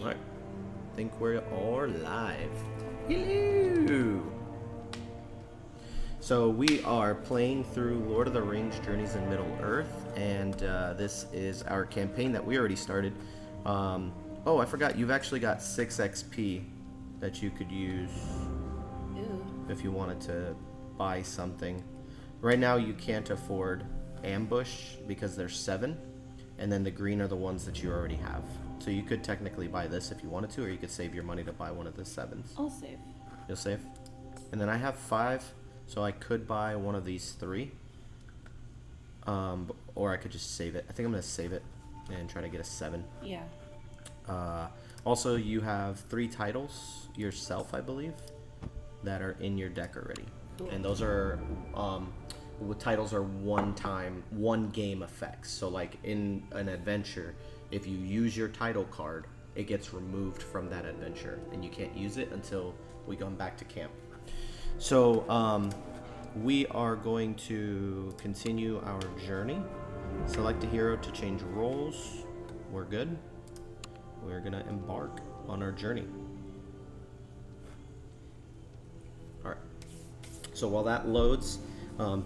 Alright. I think we are live. Hello! So we are playing through Lord of the Rings Journeys in Middle-earth, and this is our campaign that we already started. Oh, I forgot, you've actually got 6 XP that you could use if you wanted to buy something. Right now you can't afford ambush because there's 7, and then the green are the ones that you already have. So you could technically buy this if you wanted to, or you could save your money to buy one of the 7s. I'll save. You'll save? And then I have 5, so I could buy one of these 3. Or I could just save it. I think I'm going to save it and try to get a 7. Yeah. Also, you have 3 titles yourself, I believe, that are in your deck already. Cool. And those are, titles are one game effects. So like in an adventure, if you use your title card, it gets removed from that adventure, and you can't use it until we come back to camp. So we are going to continue our journey. Select a hero to change roles. We're good. We're gonna embark on our journey. All right. So while that loads,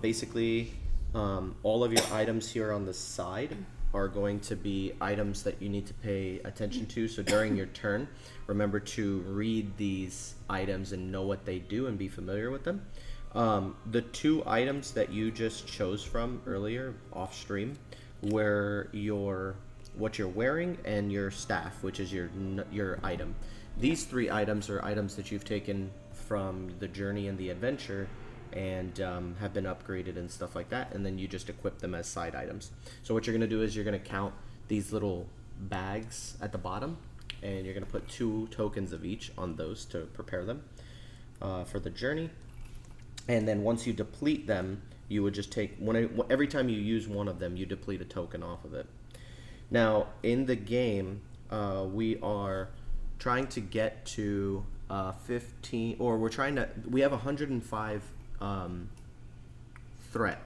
basically all of your items here on the side are going to be items that you need to pay attention to. So during your turn, remember to read these items and know what they do and be familiar with them. The 2 items that you just chose from earlier off stream were what you're wearing and your staff, which is your item. These 3 items are items that you've taken from the journey and the adventure and have been upgraded and stuff like that, and then you just equip them as side items. So what you're going to do is you're going to count these little bags at the bottom, and you're going to put 2 tokens of each on those to prepare them for the journey. And then once you deplete them, you would just take every time you use one of them, you deplete a token off of it. Now in the game, we are trying to get to 15, or we have 105 threat.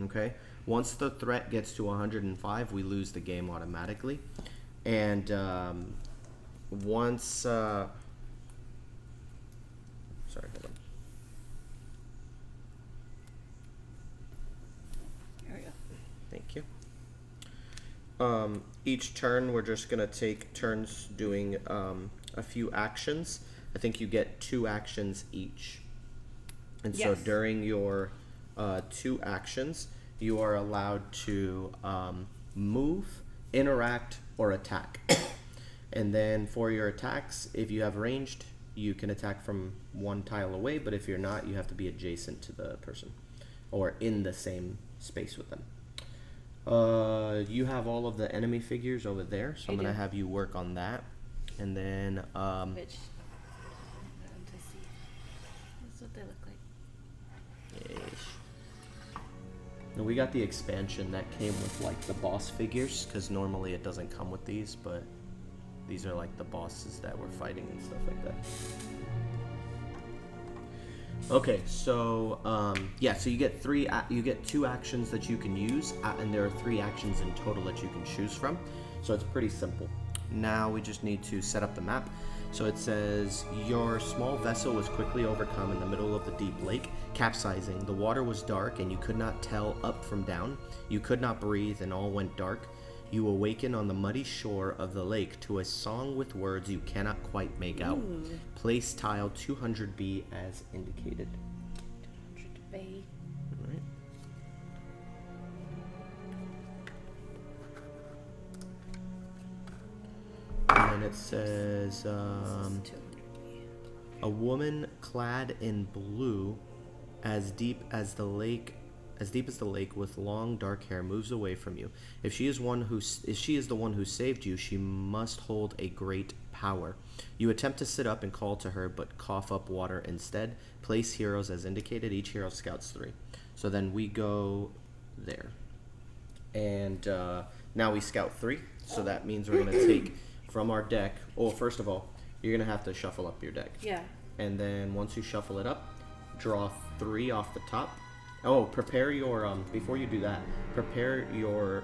Okay, once the threat gets to 105, we lose the game automatically. And once sorry, hold on. There we go. Thank you. Each turn we're just gonna take turns doing a few actions. I think you get 2 actions each. And so Yes. during your 2 actions, you are allowed to move, interact, or attack. And then for your attacks, if you have ranged, you can attack from 1 tile away, but if you're not, you have to be adjacent to the person or in the same space with them. You have all of the enemy figures over there, so I'm going to have you work on that. And then Which? To see. That's what they look like. And we got the expansion that came with like the boss figures, because normally it doesn't come with these, but these are like the bosses that we're fighting and stuff like that. Okay, so yeah, so you get 2 actions that you can use, and there are 3 actions in total that you can choose from. So it's pretty simple. Now we just need to set up the map. So it says, your small vessel was quickly overcome in the middle of the deep lake, capsizing. The water was dark, and you could not tell up from down. You could not breathe, and all went dark. You awaken on the muddy shore of the lake to a song with words you cannot quite make out. Place tile 200B as indicated. 200 All right. And then it says, a woman clad in blue, as deep as the lake with long dark hair moves away from you. If she is the one who saved you, she must hold a great power. You attempt to sit up and call to her, but cough up water instead. Place heroes as indicated. Each hero scouts 3. So then we go there, and now we scout 3. So that means we're gonna take from our deck. Oh, first of all, you're gonna have to shuffle up your deck. Yeah. And then once you shuffle it up, draw 3 off the top. Oh, prepare your before you do that, prepare your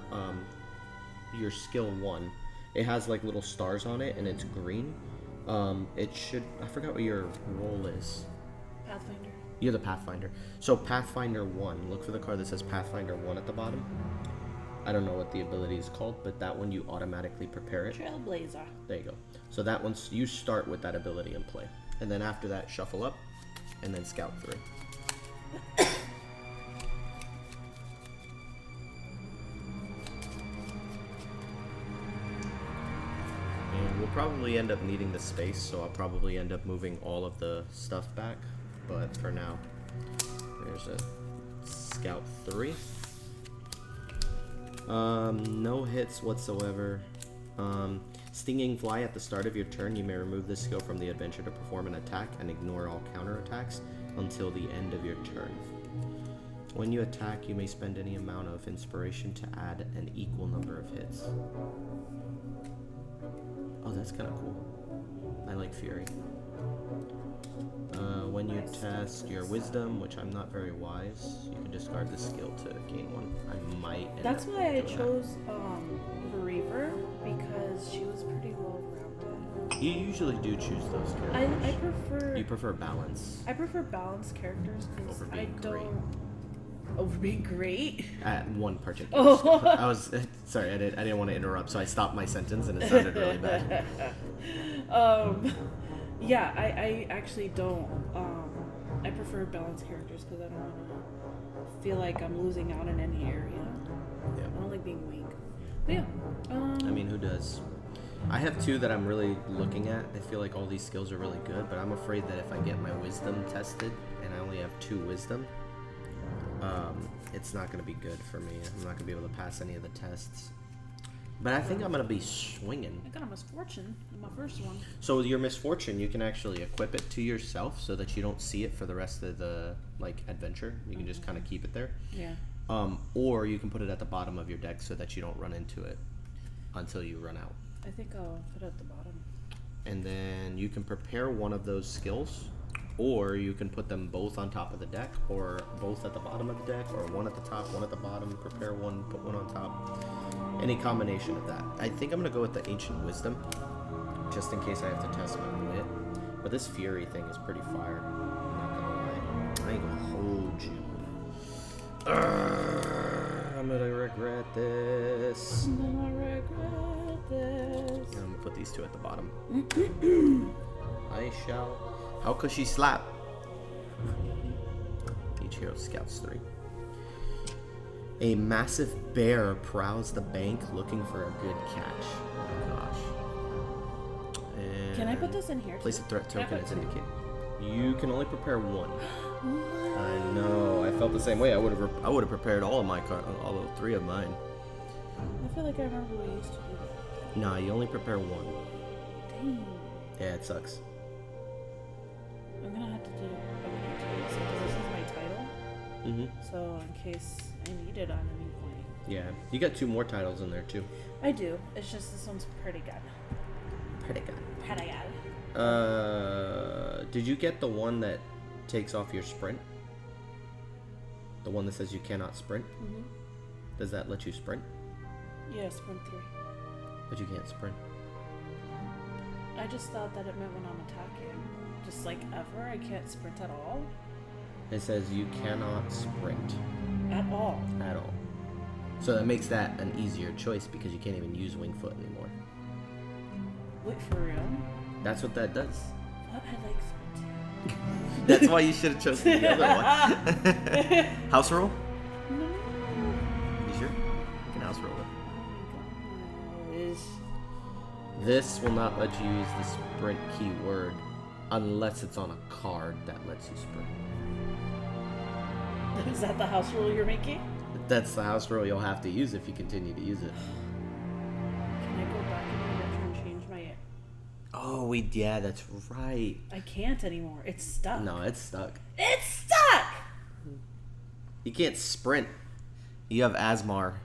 skill 1, It has like little stars on it, and it's green. It should. I forgot what your role is. Pathfinder. You're the Pathfinder. So Pathfinder 1. Look for the card that says Pathfinder 1 at the bottom. I don't know what the ability is called, but that one you automatically prepare it. Trailblazer. There you go. So that one's you start with that ability in play, and then after that shuffle up, and then scout 3. And we'll probably end up needing the space, so I'll probably end up moving all of the stuff back. But for now, there's a scout 3. No hits whatsoever. Stinging fly at the start of your turn. You may remove this skill from the adventure to perform an attack and ignore all counterattacks until the end of your turn. When you attack, you may spend any amount of inspiration to add an equal number of hits. Oh, that's kind of cool. I like Fury. When you test your wisdom, which I'm not very wise, you can discard the skill to gain 1. I might. That's why I chose Bereaver, because she was pretty well rounded. You usually do choose those I characters. prefer. You prefer balance. I prefer balanced characters because Over I being don't. great. Over being great. At one particular. Oh. I was sorry. I didn't want to interrupt, so I stopped my sentence, and it sounded really bad. Yeah, I actually don't. I prefer balanced characters because I don't want to feel like I'm losing out in any area. Yeah. I don't like being weak. But yeah. I mean, who does? I have 2 that I'm really looking at. I feel like all these skills are really good, but I'm afraid that if I get my wisdom tested and I only have 2 wisdom, it's not going to be good for me. I'm not going to be able to pass any of the tests. But I think I'm going to be swinging. I got a misfortune in my first one. So with your misfortune, you can actually equip it to yourself so that you don't see it for the rest of the adventure. You can just kind of keep it there. Yeah. Or you can put it at the bottom of your deck so that you don't run into it until you run out. I think I'll put it at the bottom. And then you can prepare one of those skills, or you can put them both on top of the deck, or both at the bottom of the deck, or one at the top, one at the bottom. Prepare one, put one on top. Any combination of that. I think I'm going to go with the Ancient Wisdom, just in case I have to test my wit. But this Fury thing is pretty fire. I'm not going to lie. I ain't going to hold you. I'm going to regret this. I'm gonna regret this. I'm going to put these 2 at the bottom. I shall. How could she slap? Each hero scouts 3. A massive bear prowls the bank looking for a good catch. Oh my gosh. And Can I put this in here? place a threat Can I token put as two? indicated. You can only prepare 1. I know. I felt the same way. I would have prepared all of my all 3 of mine. I feel like I remember we used to do that. Nah, you only prepare 1. Dang. Yeah, it sucks. I'm gonna have to do this because this is my title. Mhm. So in case I need it on any point. Yeah, you got 2 more titles in there too. I do. It's just this one's pretty good. Pretty good. Pretty good. Did you get the one that takes off your sprint? The one that says you cannot sprint? Mm-hmm. Does that let you sprint? Yeah, sprint 3. But you can't sprint. I just thought that it meant when I'm attacking. Just like ever, I can't sprint at all. It says you cannot sprint At all. at all. So that makes that an easier choice because you can't even use wing foot anymore. Wait, for real? That's what that does. What? I like sprinting. That's why you should have chosen the other one. House roll? No. You sure? You can house roll it. Oh my gosh. This will not let you use the sprint keyword unless it's on a card that lets you sprint. Is that the house rule you're making? That's the house rule you'll have to use if you continue to use it. Can I go back in the adventure and change my... Oh, yeah, that's right. I can't anymore. It's stuck. No, it's stuck. It's stuck! You can't sprint. You have Asmar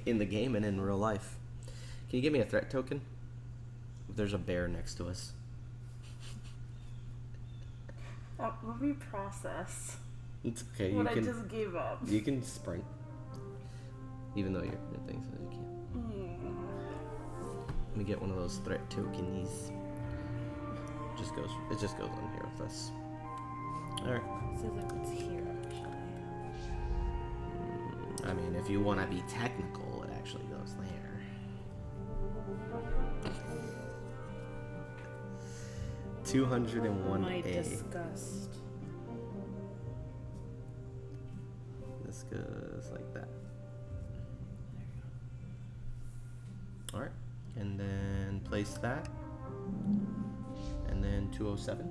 in the game and in real life. Can you give me a threat token? There's a bear next to us. Let me process It's okay. what I just gave up. You can sprint, even though your thing says you can't. me get one of those threat tokens. It just goes on here with us. Alright. It says like what's here actually. I mean, if you want to be technical, it actually goes there. My 201A. disgust. This goes like that. Alright. And then place that. And then 207.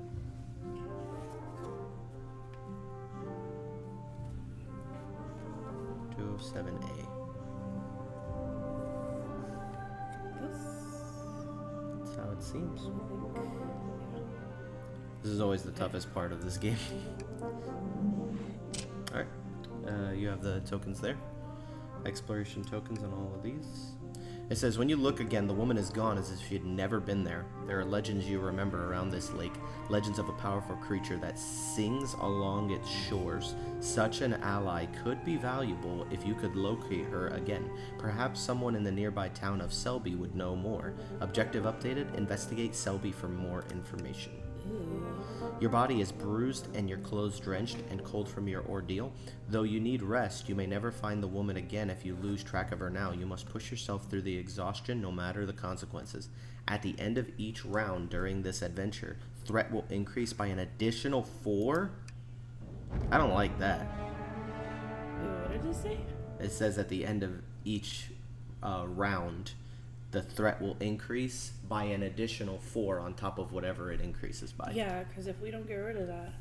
This. That's how it seems. This is always the toughest part of this game. Alright. You have the tokens there. Exploration tokens on all of these. It says, when you look again, the woman is gone as if she had never been there. There are legends you remember around this lake. Legends of a powerful creature that sings along its shores. Such an ally could be valuable if you could locate her again. Perhaps someone in the nearby town of Selby would know more. Objective updated. Investigate Selby for more information. Your body is bruised and your clothes drenched and cold from your ordeal. Though you need rest, you may never find the woman again if you lose track of her now. You must push yourself through the exhaustion no matter the consequences. At the end of each round during this adventure, threat will increase by an additional 4? I don't like that. What did it say? It says at the end of each round, the threat will increase by an additional 4 on top of whatever it increases by. Yeah, because if we don't get rid of that.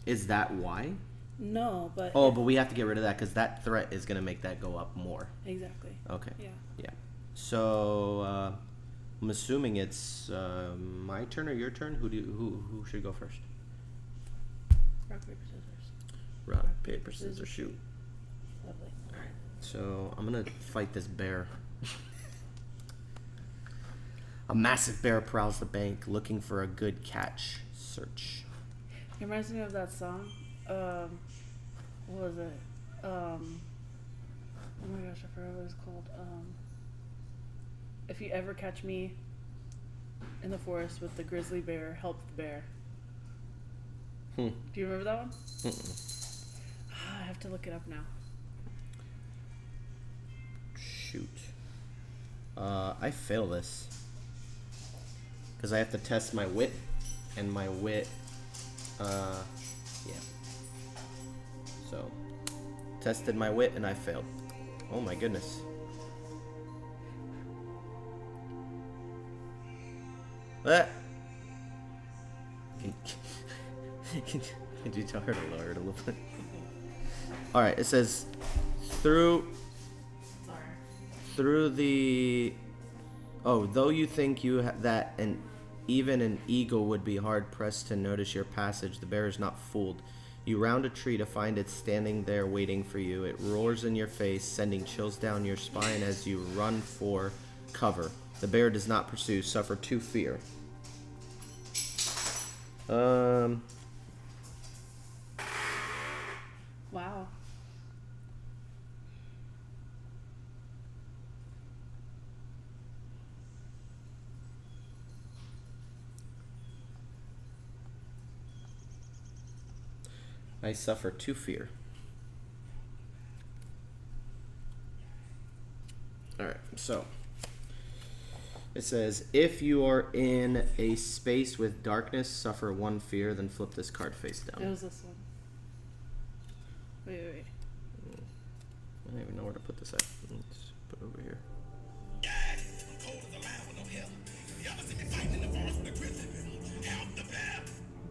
Is that why? No, but. Oh, but we have to get rid of that because that threat is going to make that go up more. Exactly. Okay. Yeah. Yeah. So I'm assuming it's my turn or your turn. Who should go first? Rock, paper, scissors. Rock, paper, scissors, shoot. Lovely. All right. So I'm gonna fight this bear. A massive bear prowls the bank looking for a good catch. Search. It reminds me of that song. What was it? Oh my gosh, I forgot what it was called. If you ever catch me in the forest with the grizzly bear, help the bear. Do you remember that one? I have to look it up now. Shoot. I fail this. Because I have to test my wit. And my wit, yeah. So, tested my wit and I failed. Oh my goodness. What? Can you tell her to lower it a little bit? Alright, it says, through the... Oh, though you think that even an eagle would be hard-pressed to notice your passage, the bear is not fooled. You round a tree to find it standing there waiting for you. It roars in your face, sending chills down your spine as you run for cover. The bear does not pursue, suffer 2 fear. Wow. I suffer 2 fear. Alright, so it says, if you are in a space with darkness, suffer 1 fear, then flip this card face down. It was this one. Wait. I don't even know where to put this at. Let's put it over here.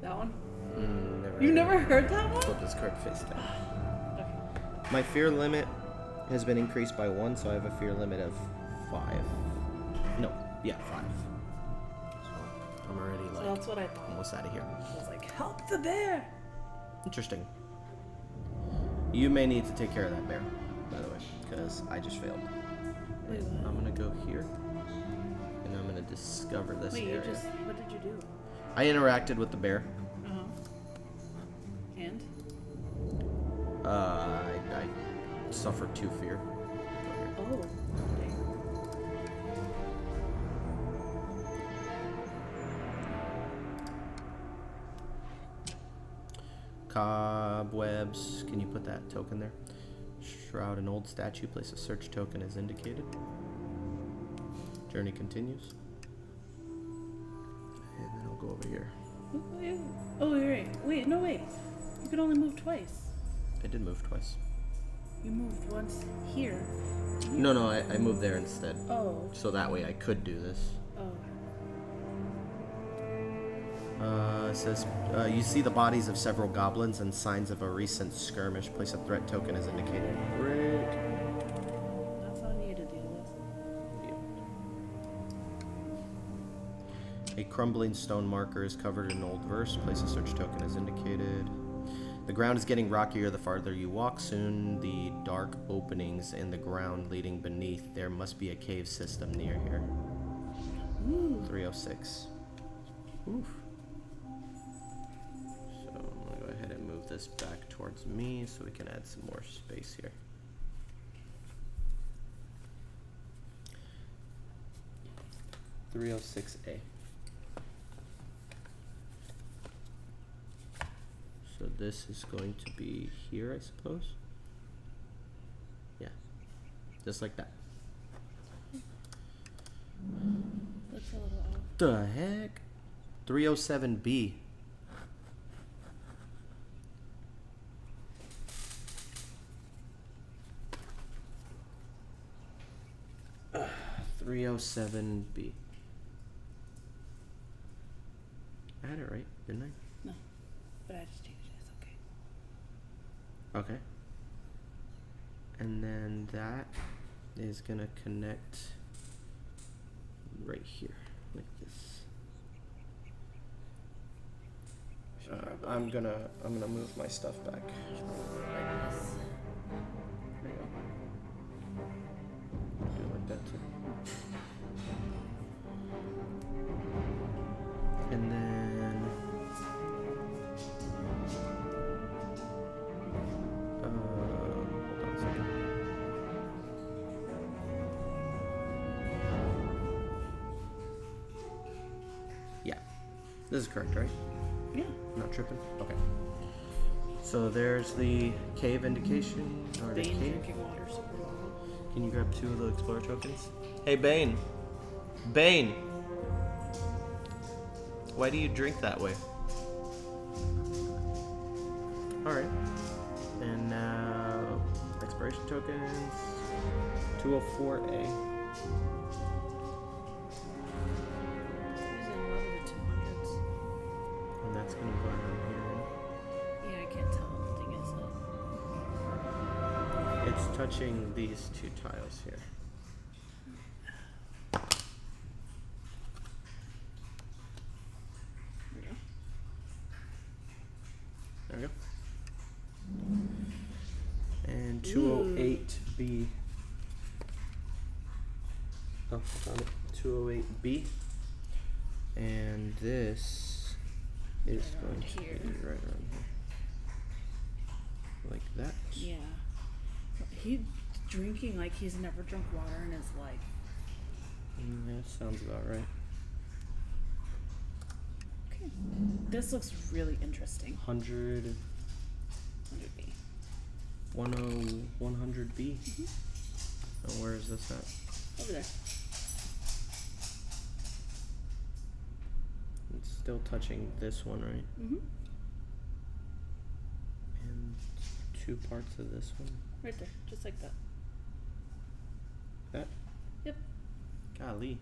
That one? Never You heard never of it. heard that one? Flip this card face down. Okay. My fear limit has been increased by 1, so I have a fear limit of 5. No, yeah, 5. So I'm already So that's what I thought. almost out of here. I was like, help the bear! Interesting. You may need to take care of that bear, by the way, because I just failed. Wait, what? I'm gonna go here, and I'm gonna discover this Wait, area. what did you do? I interacted with the bear. Uh-huh. And? I suffered 2 fear. Oh. Cobwebs. Can you put that token there? Shroud an old statue. Place a search token as indicated. Journey continues. And then I'll go over here. Oh, wait. Wait, no, wait. You could only move twice. I did move twice. You moved once here. No, I moved there instead. Oh. So that way I could do this. Oh. It says, you see the bodies of several goblins and signs of a recent skirmish. Place a threat token as indicated. Great. That's on you to deal with. A crumbling stone marker is covered in old verse. Place a search token as indicated. The ground is getting rockier the farther you walk. Soon the dark openings in the ground leading beneath. There must be a cave system near here. Ooh. 306. Oof. So I'm going to go ahead and move this back towards me so we can add some more space here. (306A). So this is going to be here, I suppose. Yeah, just like that. Looks a little off. The heck? 307B. Uh, 307B. I had it right, didn't I? No, but I just changed it. It's okay. Okay. And then that is gonna connect right here, like this. I'm gonna move my stuff back. Like this. There you go. Do it like that too. And then hold on a second. Yeah, this is correct, right? Yeah. Not tripping? Okay. So there's the cave indication. Or the Bane cave. drinking water super long. Can you grab 2 of the explorer tokens? Hey, Bane. Bane. Why do you drink that way? Alright. And now, expiration tokens. 204A. He's in love with the 200s. And that's gonna go around Yeah, I can't tell what the thing is. here. It's touching these 2 tiles here. There we go. And 208B. Oh, found it. 208B. And this is Right going around to here. be right around here. Like that. Yeah. He's drinking like he's never drunk water in his life. That sounds about right. Okay. This looks really interesting. 100, 100B. 100B. Mm-hmm. And where is this at? Over there. It's still touching this one, right? Mm-hmm. And 2 parts of this one. Right there. Just like that. That? Yep. Golly.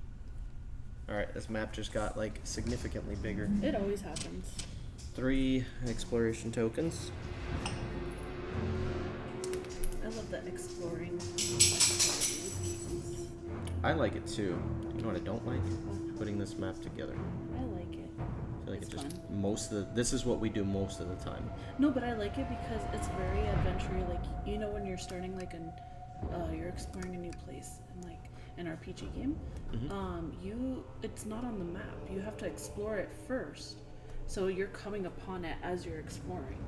Alright, this map just got like significantly bigger. It always happens. 3 exploration tokens. I love the exploring. I like it too. You know what I don't like? Putting this map together. I like it. I feel like It's it just fun. this is what we do most of the time. No, but I like it because it's very adventure. Like, you know, when you're starting like you're exploring a new place in like an RPG game, it's not on the map. You have to explore it first. So you're coming upon it as you're exploring.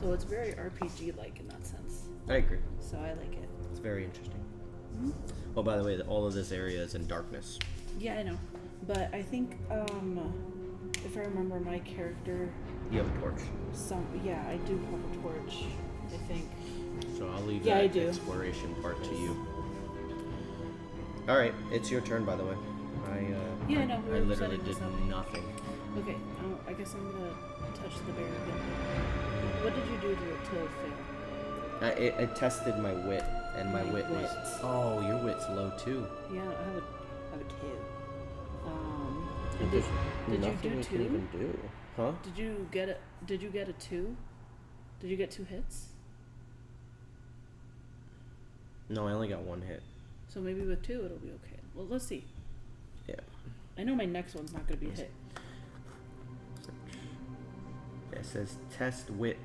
So it's very RPG-like in that sense. I agree. So I like it. It's very interesting. Mm-hmm. Oh, by the way, all of this area is in darkness. Yeah, I know. But I think, if I remember, my character You have a torch. Yeah, I do have a torch, I think. So I'll leave Yeah, I that do. exploration part to you. Alright, it's your turn, by the way. Yeah, no, I we're literally setting did this up. nothing. Okay, I guess I'm gonna touch the bear again. What did you do to fail? It tested my wit, and my wit was... Oh, your wit's low, too. Yeah, I have a 2. There's Did you nothing do we 2? can even do. Huh? Did you get a 2? Did you get 2 hits? No, I only got 1 hit. So maybe with 2 it'll be okay. Well, let's see. Yeah. I know my next one's not gonna be a hit. It says test wit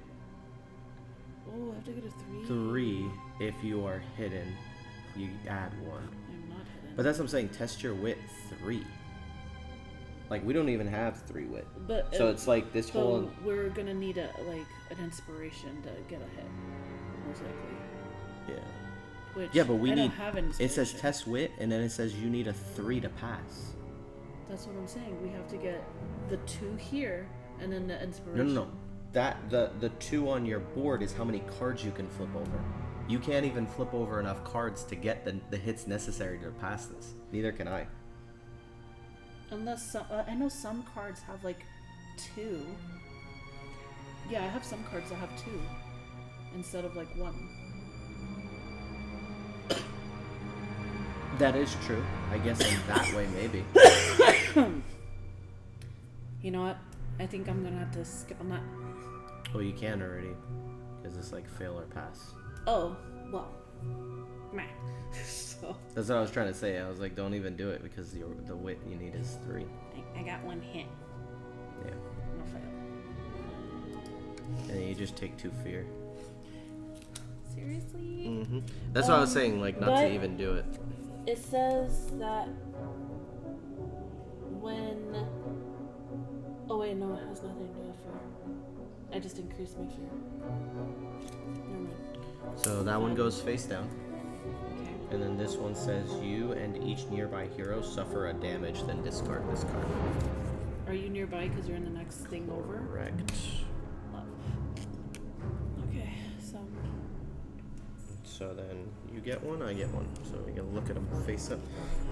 Oh, I have to get a 3. 3 if you are hidden. You add 1. I'm not hidden. But that's what I'm saying. Test your wit 3. Like, we don't even have 3 wit. But So it's like this whole... we're gonna need an inspiration to get a hit, most likely. Yeah. Which Yeah, but we I need... don't have an It says inspiration. test wit, and then it says you need a 3 to pass. That's what I'm saying. We have to get the 2 here, and then the inspiration. No. The 2 on your board is how many cards you can flip over. You can't even flip over enough cards to get the hits necessary to pass this. Neither can I. Unless I know some cards have like 2. Yeah, I have some cards that have 2 instead of like 1. That is true. I guess in that way, maybe. You know what? I think I'm gonna have to skip on that. Well, you can already. Because it's like fail or pass. Oh, well. Meh. So That's what I was trying to say. I was like, don't even do it because the wit you need is 3. I got 1 hit. Yeah. No fail. And then you just take 2 fear. Seriously? That's what I was saying, like, not to but- even do it. It says that when... Oh wait, no, it has nothing to do with fear. I just increased my fear. Never mind. So that one goes face down. Okay. And then this one says you and each nearby hero suffer a damage, then discard this card. Are you nearby because you're in the next thing over? Correct. Love. Okay, So then you get 1, I get 1. So we can look at them face up.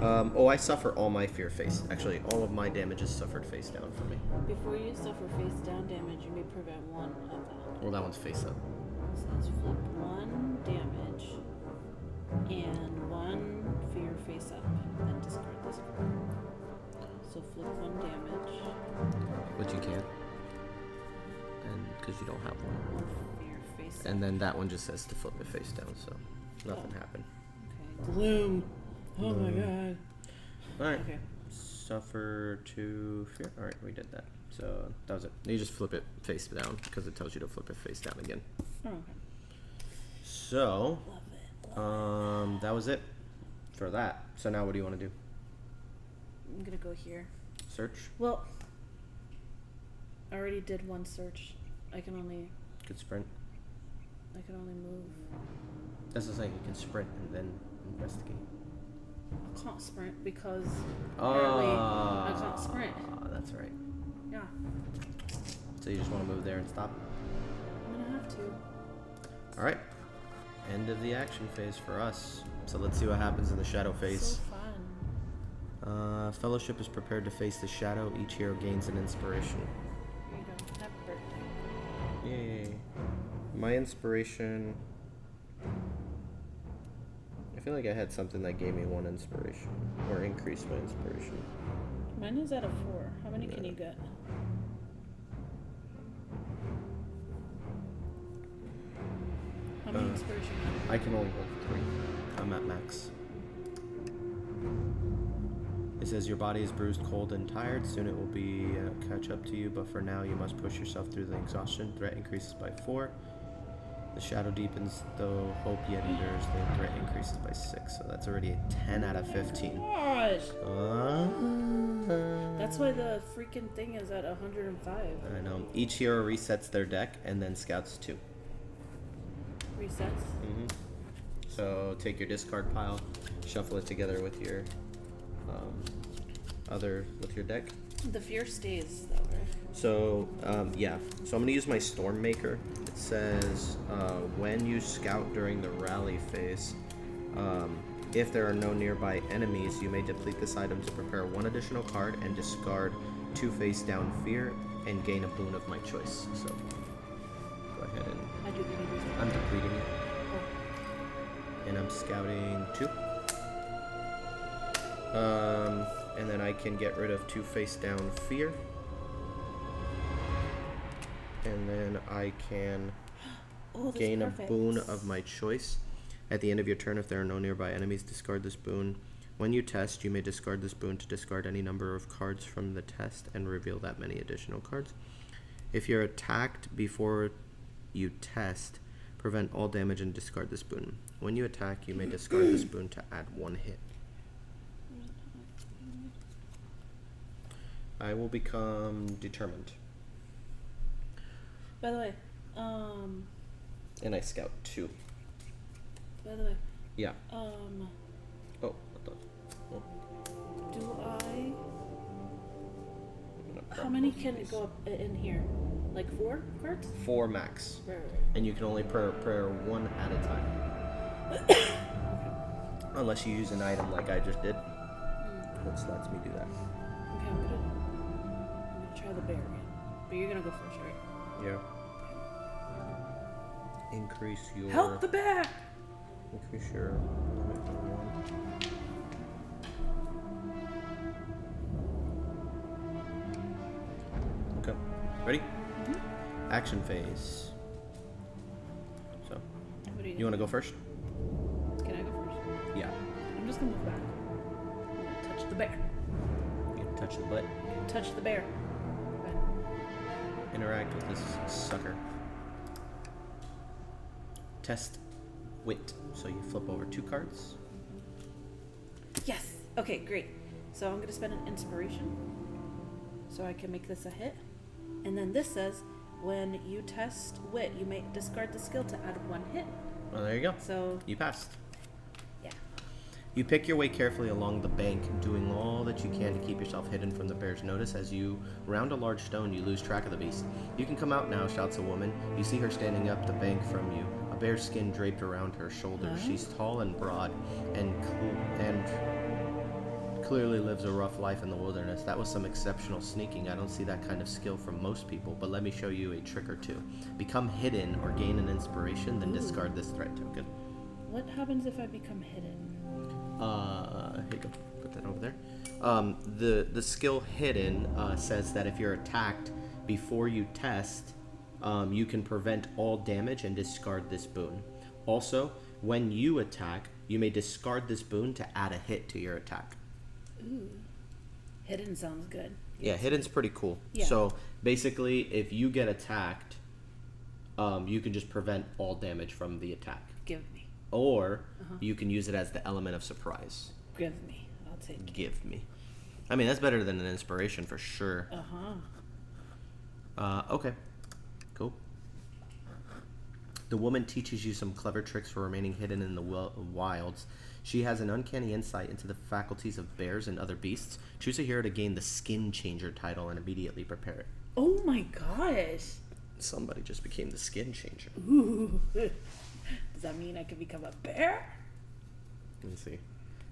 I suffer all my fear face. Actually, all of my damage is suffered face down for me. before you suffer face down damage, you may prevent 1 of that. Well, that one's face up. It says flip 1 damage and 1 fear face up, then discard this card. So flip 1 damage, Which you can't. And because you don't have 1. 1 fear face up. And then that one just says to flip it face down, so nothing happened. Okay. Gloom. Oh my god. Alright. Okay. Suffer 2 fear. Alright, we did that. So that was it. You just flip it face down because it tells you to flip it face down again. Oh, okay. So, Love it. that was it for that. So now what do you want to do? I'm gonna go here. Search? Well, I already did 1 search. I can only move. That's the thing, you can sprint and then investigate. I can't sprint because apparently I can't sprint. That's right. Yeah, So you just want to move there and stop? I'm gonna have to. Alright. End of the action phase for us. So let's see what happens in the shadow phase. So fun. Fellowship is prepared to face the shadow. Each hero gains an inspiration. Here you go. Happy birthday. Yay. My inspiration... I feel like I had something that gave me 1 inspiration. Or increased my inspiration. Mine is at a 4. How many can you get? How many inspiration? I can only hold 3. I'm at max. It says your body is bruised, cold, and tired. Soon it will be catch up to you, but for now you must push yourself through the exhaustion. Threat increases by 4. The shadow deepens, though hope yet endures. The threat increases by 6. So that's already a 10 out of 15. Gosh! That's why the freaking thing is at 105. I know. Each hero resets their deck and then scouts 2. Resets. So take your discard pile, shuffle it together with your with your deck. The fear stays though, right? So, yeah. So I'm going to use my Storm Maker. It says, when you scout during the rally phase, if there are no nearby enemies, you may deplete this item to prepare one additional card and discard 2 face down fear and gain a boon of my choice. So, go ahead and... I do need this one. I'm depleting it. Oh. And I'm scouting 2. And then I can get rid of 2 face down fear. And then I can gain a boon of my choice. At the end of your turn, if there are no nearby enemies, discard this boon. When you test, you may discard this boon to discard any number of cards from the test and reveal that many additional cards. If you're attacked before you test, prevent all damage and discard this boon. When you attack, you may discard this boon to add 1 hit. I will become determined. By the way, And I scout 2. by the way, Yeah. Oh, what the? Oh, do I? I'm gonna How many probably can use go up in here? Like 4 cards? 4 max. Right. And you can only prepare 1 at a time. Okay. Unless you use an item like I just did, which lets me do that. Okay, I'm gonna try the bear again. But you're gonna go first, right? Yeah. Increase your... Help the bear! Increase your limit by 1. Okay. Ready? Mm-hmm. Action phase. So, What do you want to go first? Can I go first? Yeah. I'm just gonna move back. I'm gonna touch the bear. You can touch the butt. Touch the bear. Right. Interact with this sucker. Test wit. So you flip over 2 cards. Yes! Okay, great. So I'm gonna spend an inspiration so I can make this a hit. And then this says, when you test wit, you may discard the skill to add 1 hit. Well, there you go. So, You passed. yeah. You pick your way carefully along the bank, doing all that you can to keep yourself hidden from the bear's notice. As you round a large stone, you lose track of the beast. You can come out now, shouts a woman. You see her standing up the bank from you, a bear's skin draped around her shoulders. Huh? She's tall and broad, and clearly lives a rough life in the wilderness. That was some exceptional sneaking. I don't see that kind of skill from most people, but let me show you a trick or 2. Become hidden or gain an inspiration, then discard this threat token. What happens if I become hidden? Here you go. Put that over there. The skill hidden says that if you're attacked before you test, you can prevent all damage and discard this boon. Also, when you attack, you may discard this boon to add a hit to your attack. Ooh. Hidden sounds good. Yeah, hidden's pretty cool. Yeah. So basically, if you get attacked, you can just prevent all damage from the attack. Give me. Or you can use it as the element of surprise. Give me. I'll take it. Give me. I mean, that's better than an inspiration for sure. Okay. Cool. The woman teaches you some clever tricks for remaining hidden in the wilds. She has an uncanny insight into the faculties of bears and other beasts. Choose a hero to gain the Skin Changer title and immediately prepare it. Oh my gosh. Somebody just became the Skin Changer. Ooh. Does that mean I can become a bear? Let's see.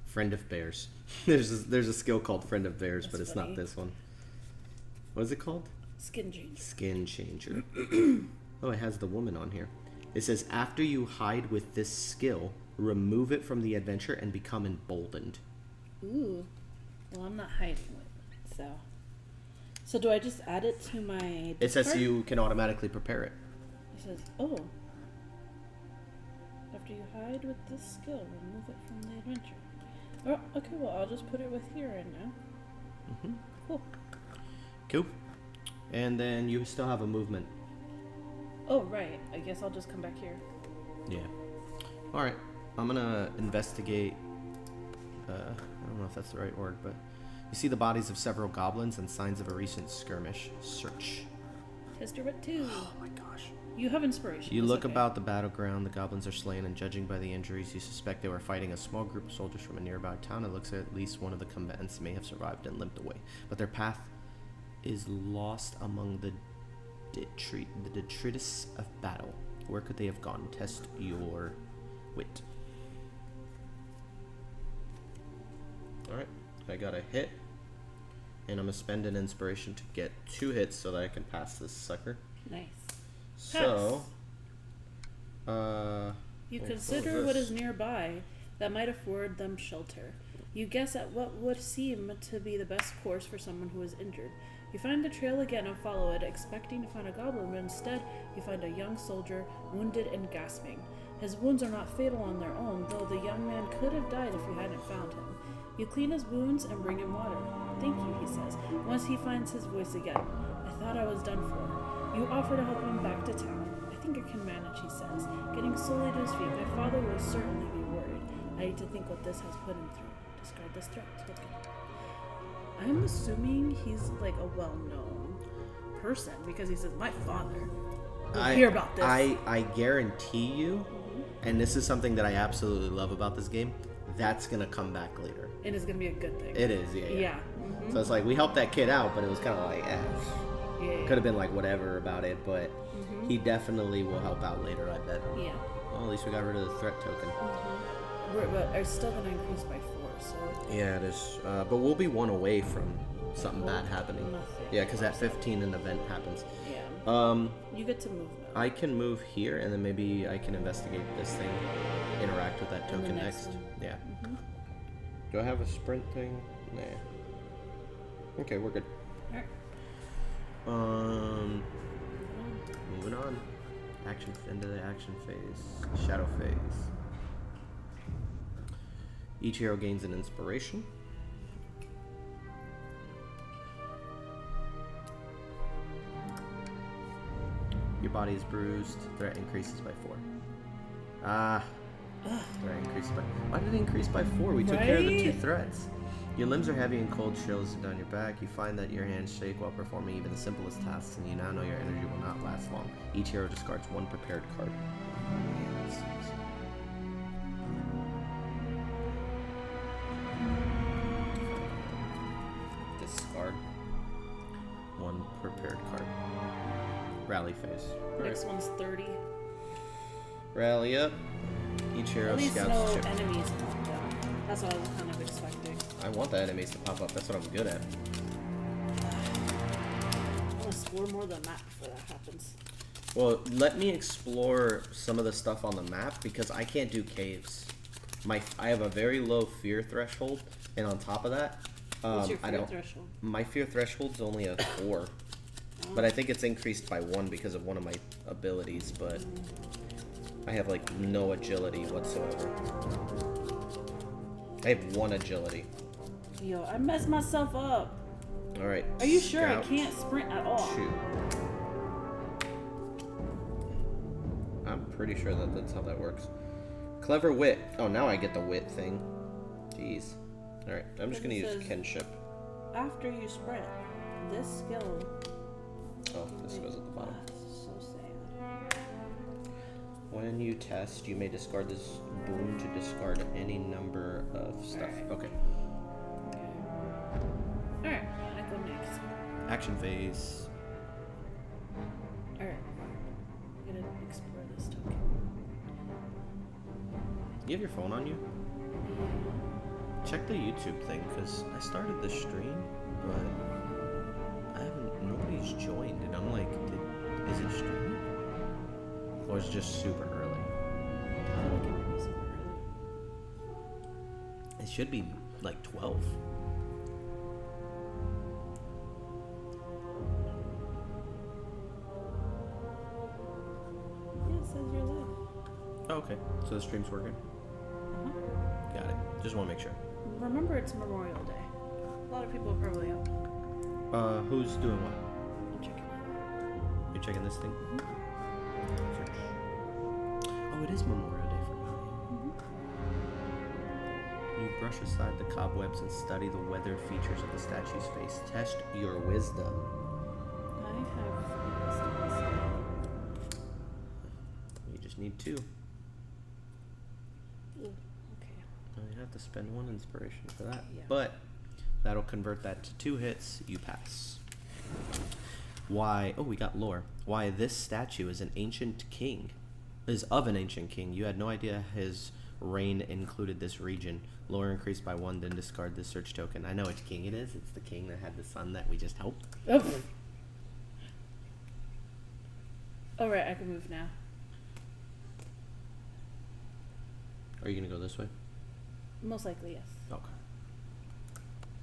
Friend of Bears. There's a skill called Friend of Bears, That's but it's funny. not this one. What is it called? Skin change. Skin Changer. Oh, it has the woman on here. It says, after you hide with this skill, remove it from the adventure and become emboldened. Ooh. Well, I'm not hiding with it, so. So do I just add it to my It says discard? you can automatically prepare it. It says, oh. After you hide with this skill, remove it from the adventure. Oh, okay, well, I'll just put it with here right now. Mm-hmm. Cool. Cool. And then you still have a movement. Oh, right. I guess I'll just come back here. Yeah. All right. I'm going to investigate. I don't know if that's the right word, but you see the bodies of several goblins and signs of a recent skirmish. Search. Tester what too? Oh my gosh. You have inspiration. You it's look okay. about the battleground. The goblins are slain, and judging by the injuries, you suspect they were fighting a small group of soldiers from a nearby town. It looks at least one of the combatants may have survived and limped away, but their path is lost among the detritus of battle. Where could they have gone? Test your wit. Alright, I got a hit. And I'm going to spend an inspiration to get 2 hits so that I can pass this sucker. Nice. So, You consider what is nearby that might afford them shelter. You guess at what would seem to be the best course for someone who is injured. You find the trail again and follow it, expecting to find a goblin, but instead you find a young soldier, wounded and gasping. His wounds are not fatal on their own, though the young man could have died if you hadn't found him. You clean his wounds and bring him water. Thank you, he says, once he finds his voice again. I thought I was done for. You offer to help him back to town. I think I can manage, he says, getting slowly to his feet. My father will certainly be worried. I hate to think what this has put him through. Discard this threat. Token. I'm assuming he's like a well-known person because he says, my father will hear about this. I guarantee you, and this is something that I absolutely love about this game, that's going to come back later. And it's going to be a good thing. It is, yeah. Yeah. Mm-hmm. So it's like, we helped that kid out, but it was kind of like, Yeah. Could have been like whatever about it, but he definitely will help out later, I bet. Yeah. Well, at least we got rid of the threat token. But it's still going to increase by 4, so... Yeah, it is. But we'll be 1 away from something bad happening. Nothing. Yeah, because at 15 an event happens. Yeah. You get to move now. I can move here, and then maybe I can investigate this thing, interact with that And the token next next. one. Yeah. Do I have a sprint thing? Nah. Okay, we're good. Alright. Moving on. Action into the action phase. Shadow phase. Each hero gains an inspiration. Your body is bruised. Threat increases by 4. Threat increases by... Why did it increase by 4? We took care of the 2 threats. Your limbs are heavy and cold chills down your back. You find that your hands shake while performing even the simplest tasks, and you now know your energy will not last long. Each hero discards 1 prepared card. Discard 1 prepared card. Rally phase. Next one's 30. Rally up. Each hero At least scouts no chip. enemies pop down. That's what I was kind of expecting. I want the enemies to pop up. That's what I'm good at. I want to explore more of the map before that happens. Well, let me explore some of the stuff on the map because I can't do caves. I have a very low fear threshold, and on top of that, What's your fear threshold? My fear threshold's only a 4, but I think it's increased by 1 because of one of my abilities. But I have like no agility whatsoever. I have 1 agility. Yo, I messed myself up. All right. Are you sure I Scout can't sprint at all? 2. I'm pretty sure that that's how that works. Clever wit. Oh, now I get the wit thing. Jeez. All right. I'm just gonna use kinship. After you sprint, this skill. Oh, this goes at the bottom. So sad. When you test, you may discard this boon to discard any number of stuff. Alright. Okay. Alright, I go next. Action phase. Alright. I'm gonna explore this token. You have your phone on you? Check the YouTube thing, because I started the stream, but nobody's joined, and I'm like, is it streaming? Or is it just super early? I feel like it might be super early. It should be like 12. Yeah, it says you're live. Oh, okay. So the stream's working? Got it. Just want to make sure. Remember, it's Memorial Day. A lot of people are probably out. Who's doing what? I'm checking it. You're checking this thing? Search. Oh, it is Memorial Day for me. You brush aside the cobwebs and study the weathered features of the statue's face. Test your wisdom. I have 3 wisdoms. You just need 2. Ooh, okay. You have to spend 1 inspiration for that. Yeah. But that'll convert that to 2 hits. You pass. Why? Oh, we got lore. Why this statue is of an ancient king. You had no idea his reign included this region. Lore increased by 1, then discard this search token. I know which king it is. It's the king that had the son that we just helped. Oh. All right, I can move now. Are you gonna go this way? Most likely, yes. Okay.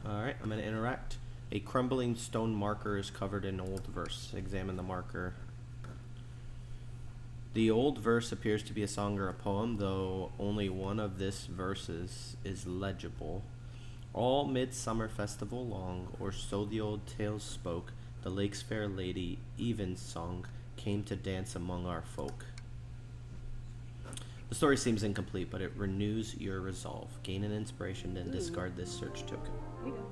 Alright, I'm gonna interact. A crumbling stone marker is covered in old verse. Examine the marker. The old verse appears to be a song or a poem, though only one of this verses is legible. All midsummer festival long, or so the old tales spoke, the lake's fair lady, evensong, came to dance among our folk. The story seems incomplete, but it renews your resolve. Gain an inspiration, then discard this search token. There you go.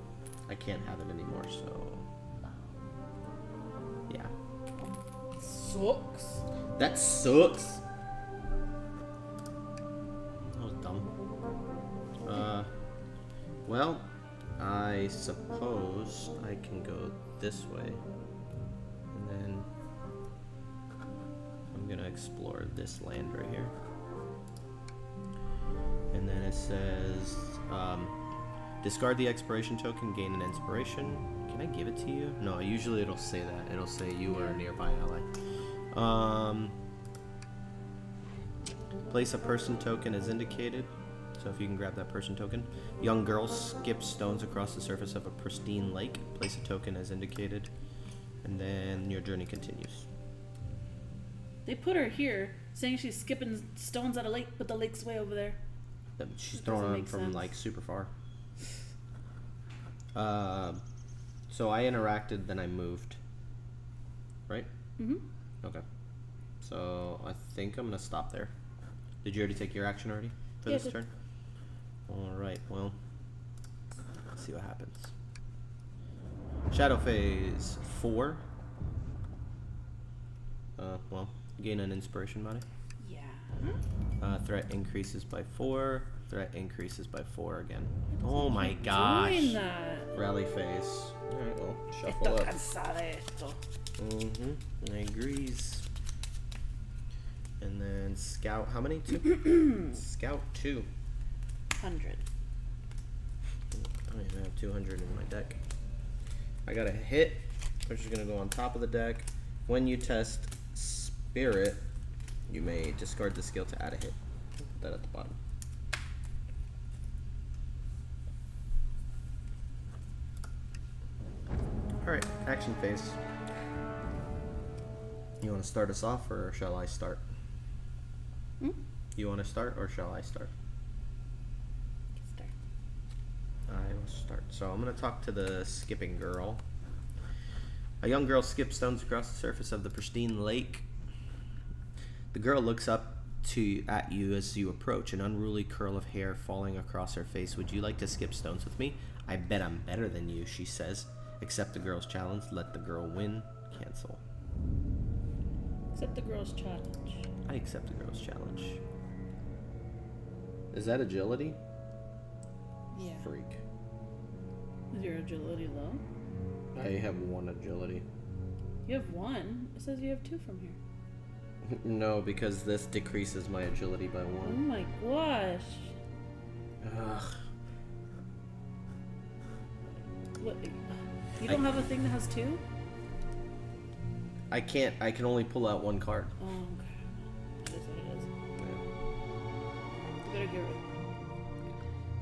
I can't have it anymore, so... yeah. Sucks. That sucks! That was dumb. Well, I suppose I can go this way. And then... I'm gonna explore this land right here. And then it says, discard the expiration token, gain an inspiration. Can I give it to you? No, usually it'll say that. It'll say you are a nearby ally. Place a person token as indicated. So if you can grab that person token. Young girl skips stones across the surface of a pristine lake. Place a token as indicated. And then your journey continues. They put her here, saying she's skipping stones at a lake, but the lake's way over there. She's That throwing doesn't them make from sense. like super far. So I interacted, then I moved. Right? Mm-hmm. Okay. So I think I'm gonna stop there. Did you already take your action already for Yeah, I this did. turn? Alright, well. Let's see what happens. Shadow phase 4. Well, gain an inspiration, buddy. Yeah. Threat increases by 4. Threat increases by 4 again. Oh my gosh. Doing that. Rally phase. Alright, well, shuffle Estoy up. cansada de esto. I agrees. And then scout, how many? 2? Scout 2. 100. I don't even have 200 in my deck. I got a hit, which is going to go on top of the deck. When you test Spirit, you may discard the skill to add a hit. Put that at the bottom. Alright, action phase. You want to start us off, or shall I start? Hmm? You want to start, or shall I start? Start. I will start. So I'm going to talk to the skipping girl. A young girl skips stones across the surface of the pristine lake. The girl looks up at you as you approach, an unruly curl of hair falling across her face. Would you like to skip stones with me? I bet I'm better than you, she says. Accept the girl's challenge. Let the girl win. Cancel. Accept the girl's challenge. I accept the girl's challenge. Is that agility? Yeah. Freak. Is your agility low? I have 1 agility. You have 1. It says you have 2 from here. No, because this decreases my agility by Oh 1. my gosh. Ugh. What? You don't have a thing that has 2? I can't. I can only pull out 1 card. Oh, okay. That is what it is. You better get rid.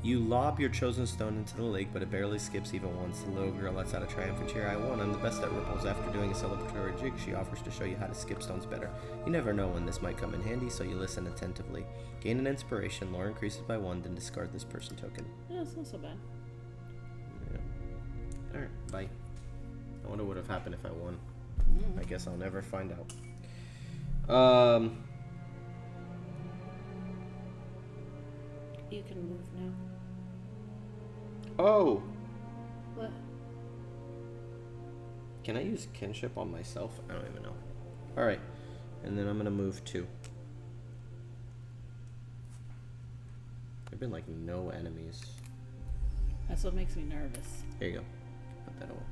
You lob your chosen stone into the lake, but it barely skips even once. The little girl lets out a triumphant cheer. I won. I'm the best at ripples. After doing a celebratory jig, she offers to show you how to skip stones better. You never know when this might come in handy, so you listen attentively. Gain an inspiration. Lore increases by 1, then discard this person token. Yeah, it's not so bad. Yeah. Alright, bye. I wonder what would have happened if I won. I guess I'll never find out. You can move now. Oh! What? Can I use kinship on myself? I don't even know. Alright. And then I'm gonna move 2. There've been like no enemies. That's what makes me nervous. Here you go. Put that away.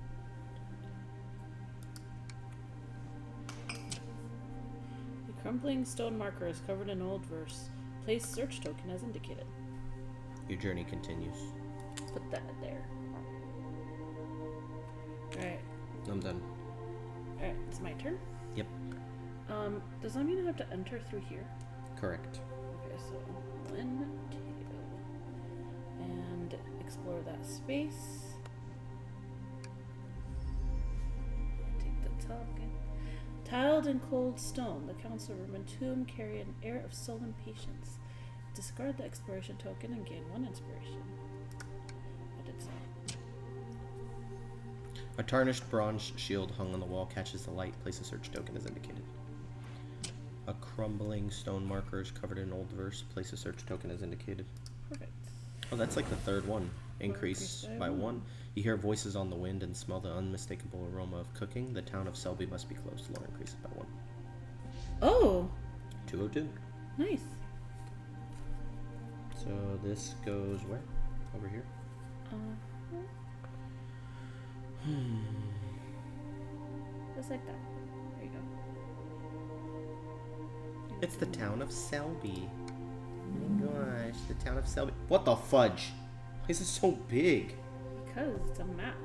Crumbling stone marker is covered in old verse. Place search token as indicated. Your journey continues. Put that there. Alright. I'm done. Alright, it's my turn. Yep. Does that mean I have to enter through here? Correct. Okay, so 1, 2. And explore that space. Take the token. Tiled in cold stone, the council room and tomb carry an air of sullen patience. Discard the exploration token and gain 1 inspiration. I did so. A tarnished bronze shield hung on the wall catches the light. Place a search token as indicated. A crumbling stone marker is covered in old verse. Place a search token as indicated. Perfect. Oh, that's like the third one. Increase increase by by 1. You hear voices on the wind and smell the unmistakable aroma of cooking. The town of Selby must be closed. Lore increases by 1. Oh, 202. nice. So this goes where? Over here? Just like that. There you go. It's the town of Selby. Oh my gosh, the town of Selby. What the fudge? Why is it so big? Because it's a map.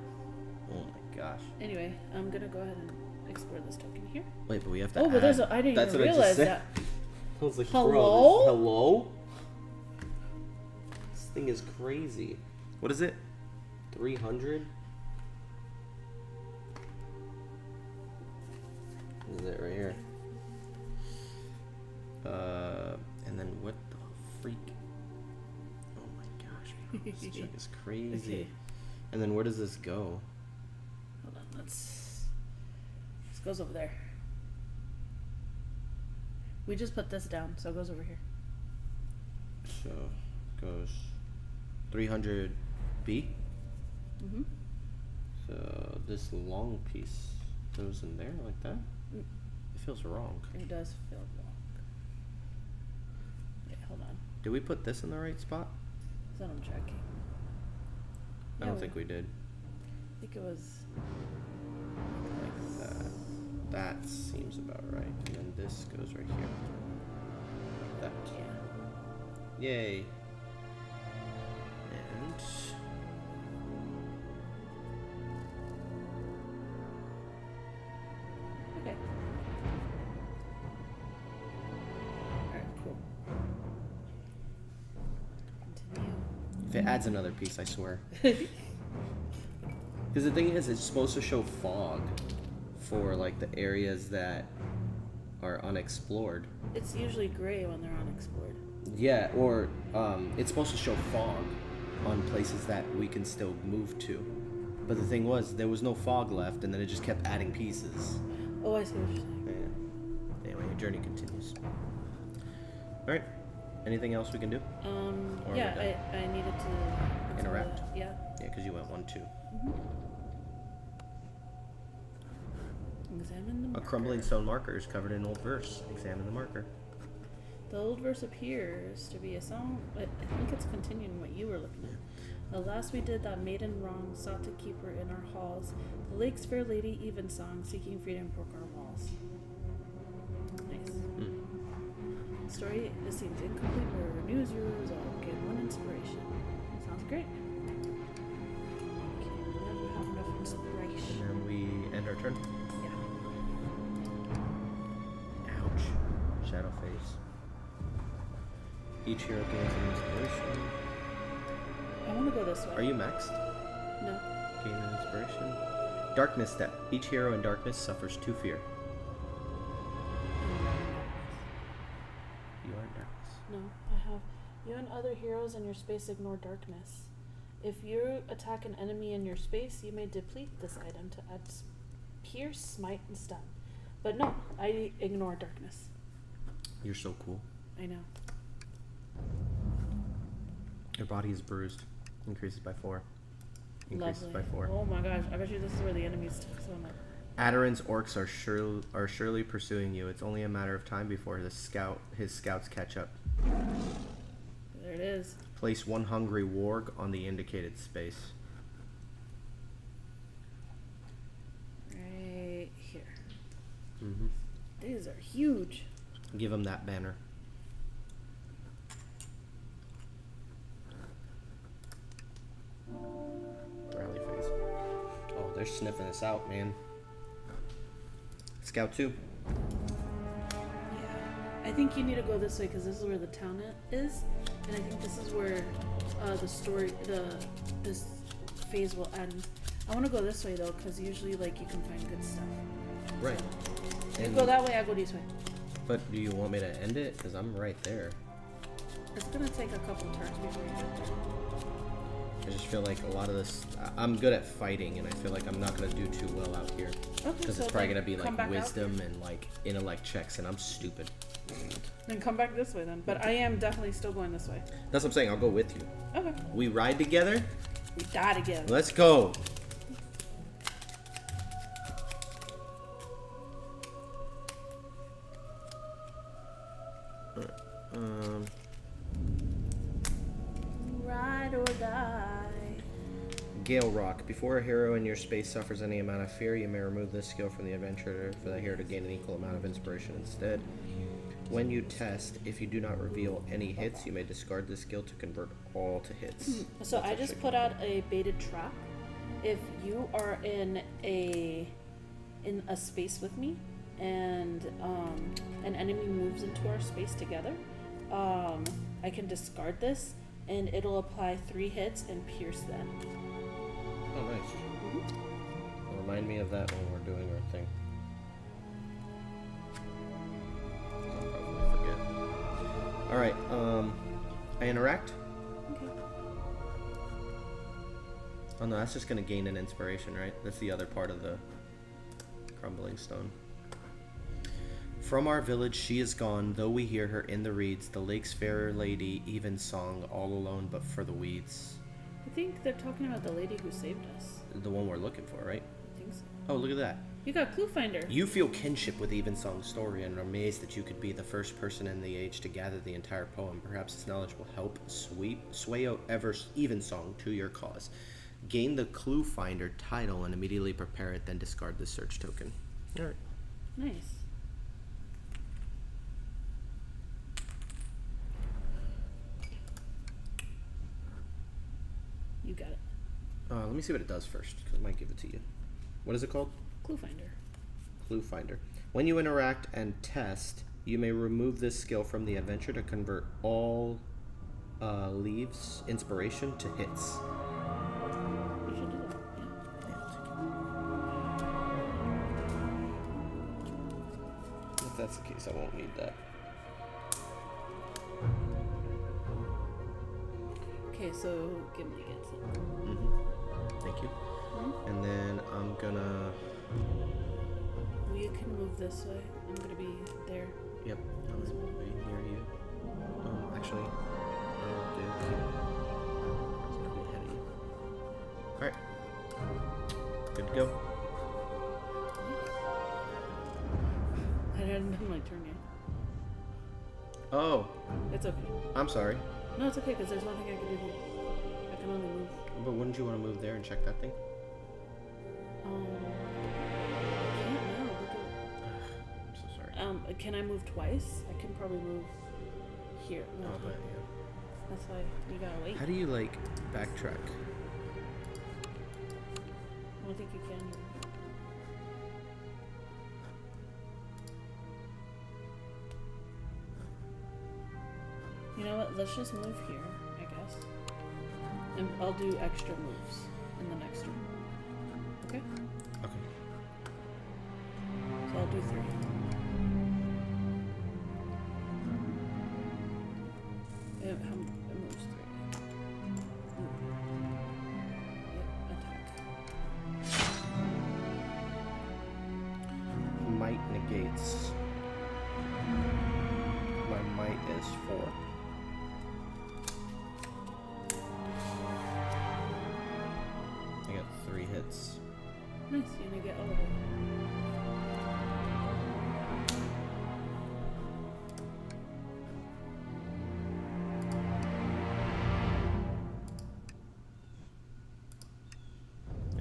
Oh my gosh. Anyway, I'm gonna go ahead and explore this token here. Wait, but we have to Oh, add... but there's a, I didn't That's even what I just realize said. that. I was like, Hello? bro, hello? This thing is crazy. What is it? 300? This is it right here. And then what the freak? Oh my gosh, bro, this junk is crazy. Okay. And then where does this go? Hold on, this goes over there. We just put this down, so it goes over here. So, goes 300B. Mm-hmm. So this long piece goes in there like that? It feels wrong. It does feel long. Yeah, hold on. Did we put this in the right spot? Is that I'm checking? I don't think we did. I think it was Like that. That seems about right. And then this goes right here. Like that. yeah. Yay. And Okay. Alright, cool. Continue. if it adds another piece, I swear. Because the thing is, it's supposed to show fog for like the areas that are unexplored. It's usually gray when they're unexplored. Yeah, or it's supposed to show fog on places that we can still move to. But the thing was, there was no fog left, and then it just kept adding pieces. Oh, I see what you're saying. Yeah. Anyway, your journey continues. All right. Anything else we can do? Or Yeah, are we done? I needed to Interact? Yeah. Yeah, because you went 1, 2. Examine the A marker. crumbling stone marker is covered in old verse. Examine the marker. The old verse appears to be a song. I think it's continuing what you were looking at. The last we did that maiden wrong, sought to keep her in our halls. The lake's fair lady evensong, seeking freedom broke our walls. Nice. Story it seems incomplete, but renews your resolve. Gain 1 inspiration. Sounds great. Okay, never have enough And inspiration. then we end our turn. Yeah. Ouch. Shadow face. Each hero gains an inspiration. I want to go this way. Are you maxed? No. Gain an inspiration. Darkness step. Each hero in darkness suffers 2 fear. You are darkness. No, I have. You and other heroes in your space ignore darkness. If you attack an enemy in your space, you may deplete this item to add pierce, smite, and stun. But no, I ignore darkness. You're so cool. I know. Your body is bruised. Increases by 4. Increases Lovely. by 4. Oh my gosh, I bet you this is where the enemies took so much. Adarin's orcs are surely pursuing you. It's only a matter of time before his scouts catch up. There it is. Place 1 hungry warg on the indicated space. Right here. Mm-hmm. These are huge. Give him that banner. Rally phase. Oh, they're sniffing us out, man. Scout 2. Yeah. I think you need to go this way because this is where the town is, and I think this is where this phase will end. I want to go this way though because usually like you can find good stuff. Right. You go that way, I go this way. But do you want me to end it? Because I'm right there. It's gonna take a couple turns before you get there. I just feel like a lot of this... I'm good at fighting, and I feel like I'm not going to do too well out here. Okay, Because so it's probably then going to be come like back out wisdom here. and like intellect checks, and I'm stupid. Then come back this way then. But I am definitely still going this way. That's what I'm saying. I'll go with you. Okay. We ride together. We die together. Let's go. Ride or die. Gale Rock. Before a hero in your space suffers any amount of fear, you may remove this skill from the adventurer for the hero to gain an equal amount of inspiration instead. When you test, if you do not reveal any hits, you may discard this skill to convert all to hits. So That's I just actually put out a baited trap. If you are in a space with me and an enemy moves into our space together, I can discard this and it'll apply 3 hits and pierce them. Oh, nice. Remind me of that when we're doing our thing. I'll probably forget. Alright, I interact? Okay. Oh no, that's just gonna gain an inspiration, right? That's the other part of the crumbling stone. From our village she is gone, though we hear her in the reeds, the lake's fair lady, evensong, all alone but for the weeds. I think they're talking about the lady who saved us. The one we're looking for, right? I think so. Oh, look at that. You got Clue Finder. You feel kinship with Evensong's story and are amazed that you could be the first person in the age to gather the entire poem. Perhaps its knowledge will help sway out Evensong to your cause. Gain the Clue Finder title and immediately prepare it, then discard the search token. Alright. Nice. You got it. Let me see what it does first, because I might give it to you. What is it called? Clue Finder. Clue Finder. When you interact and test, you may remove this skill from the adventure to convert all leaves inspiration to hits. You should do that. Yeah. If that's the case, I won't need that. Okay, so Gimli gets it. Thank you. And then I'm gonna... We can move this way. I'm gonna be there. Yep, I'm gonna be near you. Actually, I'll do here. So I'll be ahead of you. Alright. Good to go. I hadn't done my turn yet. Oh, It's okay. I'm sorry. No, it's okay because there's nothing I can do here. I can only move. But wouldn't you want to move there and check that thing? I can't now. Look I'm so sorry. at, can I move twice? I can probably move here. No, Oh, but, yeah. that's why you gotta wait. How do you, like, backtrack? I don't think you can. You know what? Let's just move here, I guess. And I'll do extra moves in the next one. Okay? Okay. So I'll do 3. It moves 3. Yep, attack. Might negates. My might is 4. I got 3 hits. Nice, you're gonna get all of it.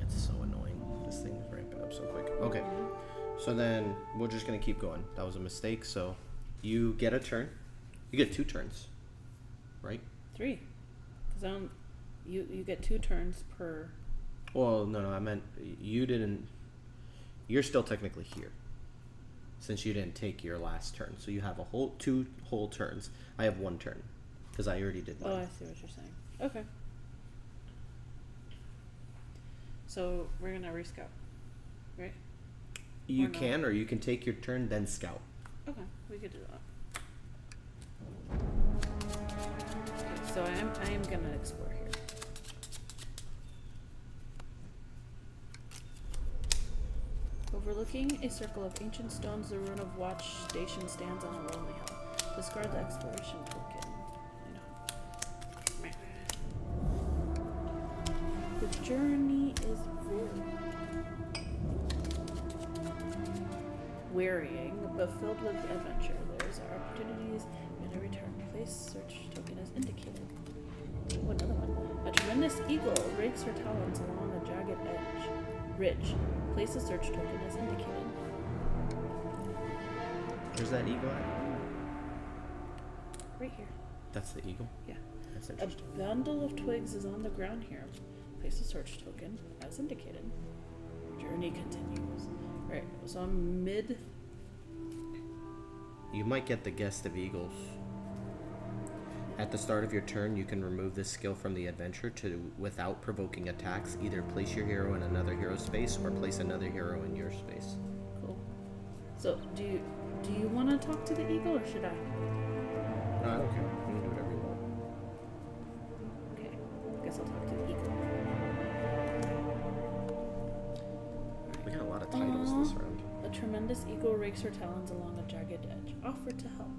It's so annoying. This thing is ramping up so quick. Okay. So then we're just gonna keep going. That was a mistake, so You get a turn. You get 2 turns, right? 3. Because you get 2 turns per. Well, no, I meant you didn't. You're still technically here, since you didn't take your last turn. So you have 2 whole turns. I have 1 turn, because I already did mine. Oh, I see what you're saying. Okay. So we're gonna rescout, right? You Or no? can, or you can take your turn, then scout. Okay, we could do that. Okay, so I am gonna explore here. Overlooking a circle of ancient stones, the ruin of Watch Station stands on a lonely hill. Discard the exploration token. The journey is wearying, but filled with adventure. There's opportunities in every turn. Place search token as indicated. Oh, another one. A tremendous eagle rakes her talons along a jagged ridge. Place a search token as indicated. Where's that eagle at? Right here. That's the eagle? Yeah. That's A interesting. bundle of twigs is on the ground here. Place a search token as indicated. Journey continues. Right, so I'm mid. You might get the guest of eagles. At the start of your turn, you can remove this skill from the adventure without provoking attacks. Either place your hero in another hero's space or place another hero in your space. Cool. So do you want to talk to the eagle or should I? No, I don't care. You can do whatever you want. Okay, guess I'll talk to the eagle. We got a lot of titles this round. A tremendous eagle rakes her talons along a jagged edge. Offer to help.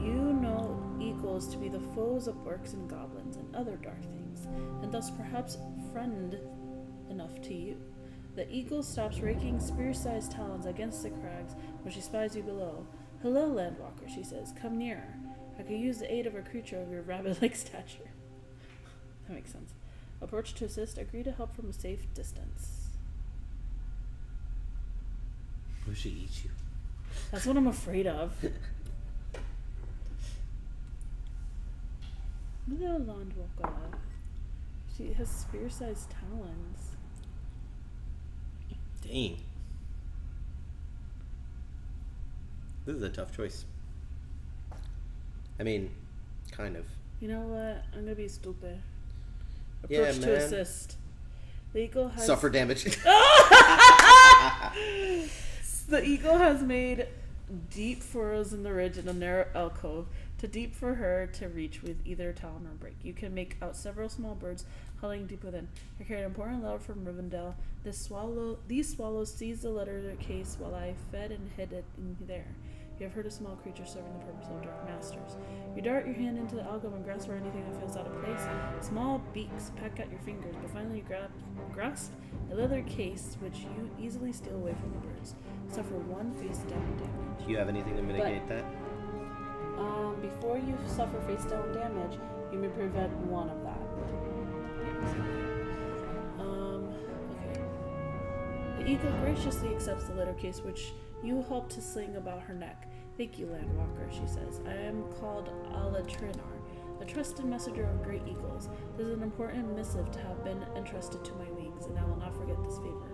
You know eagles to be the foes of orcs and goblins and other dark things, and thus perhaps friend enough to you. The eagle stops raking spear-sized talons against the crags when she spies you below. Hello, landwalker, she says. Come nearer. I could use the aid of a creature of your rabbit-like stature. That makes sense. Approach to assist. Agree to help from a safe distance. What if she eats you? That's what I'm afraid of. Hello, landwalker. She has spear-sized talons. Dang. This is a tough choice. I mean, kind of. You know what? I'm gonna be stupid. Approach Yeah, to man. assist. The eagle has Suffer damage. The eagle has made deep furrows in the ridge in a narrow alcove, too deep for her to reach with either talon or break. You can make out several small birds huddling deep within. I carried an important letter from Rivendell. These swallows seized the letter case while I fed and hid it in there. You have heard a small creature serving the purpose of dark masters. You dart your hand into the alcove and grasp for anything that feels out of place. Small beaks peck at your fingers, but finally you grasp a leather case which you easily steal away from the birds. Suffer 1 face down damage. Do you have anything to mitigate that? Before you suffer face down damage, you may prevent 1 of that. Okay. The eagle graciously accepts the letter case which you help to sling about her neck. Thank you, landwalker, she says. I am called Alatrinar, a trusted messenger of great eagles. This is an important missive to have been entrusted to my wings, and I will not forget this favor.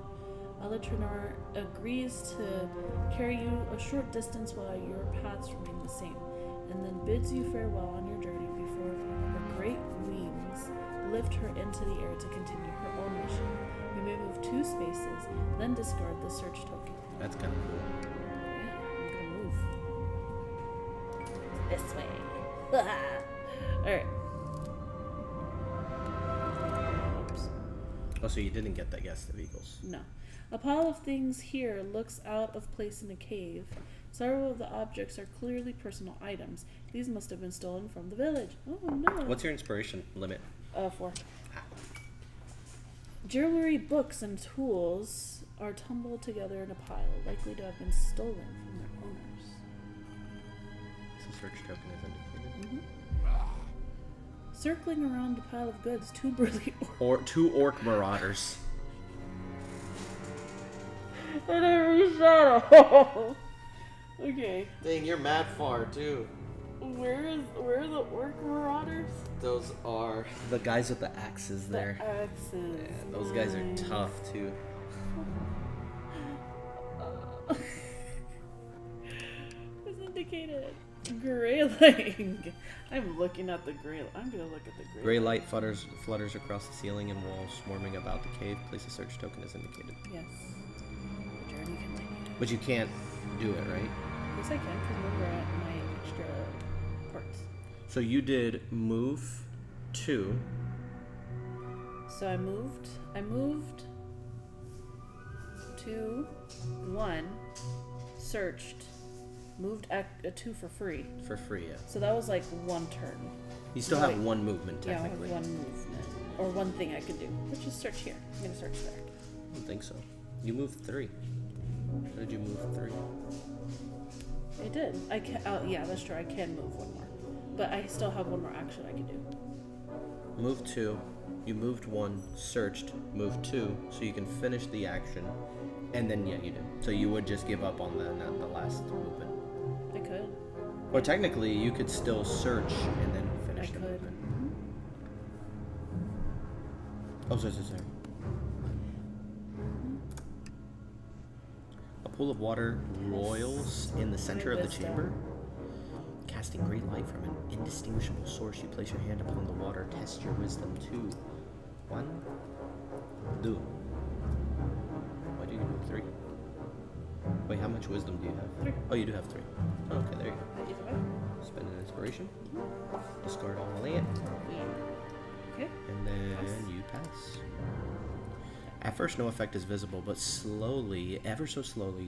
Alatrinar agrees to carry you a short distance while your paths remain the same, and then bids you farewell on your journey before her great wings lift her into the air to continue her own mission. You may move 2 spaces, then discard the search token. That's kind of cool. Yeah, I'm gonna move. This way. Alright. Oops. Oh, so you didn't get that guest of eagles. No. A pile of things here looks out of place in a cave. Several of the objects are clearly personal items. These must have been stolen from the village. Oh no. What's your inspiration limit? 4. Jewelry, books, and tools are tumbled together in a pile, likely to have been stolen from their owners. So search token is indicated. Circling around the pile of goods, 2 burly Or 2 orc marauders. and every shadow. Okay. Dang, you're mad far too. Where are the orc marauders? Those are the guys with the axes there. The axes. Yeah, those guys are Nice. tough too. It's indicated. Grayling. I'm looking at the gray. I'm gonna look at the gray. Gray light flutters across the ceiling and walls, swarming about the cave. Place a search token as indicated. Yes. The journey continues. But you can't do it, right? Yes, I can, because remember at my extra parts. So you did move 2. So I moved 2, 1, searched, moved a 2 for free. For free, yeah. So that was like 1 turn. You still have 1 movement, Yeah, I have technically. 1 movement. Or 1 thing I could do, which is search here. I'm gonna search there. I don't think so. You moved 3. How did you move 3? I did. I can. Yeah, that's true. I can move 1 more, but I still have 1 more action I can do. Move 2. You moved 1, searched, moved 2, so you can finish the action, and then yeah, you do. So you would just give up on the last movement. I could. Or technically, you could still search and then I finish the could. movement. Oh, sorry. A pool of water roils in the center of the chamber. Casting great light from an indistinguishable source, you place your hand upon the water. Test your wisdom. 2, 1, 2. Why do you move 3? Wait, how much wisdom do you have? 3. Oh, you do have 3. Oh, okay, there you go. Either way. Spend an inspiration. Discard all the land. Okay. And then you pass. At first, no effect is visible, but slowly, ever so slowly,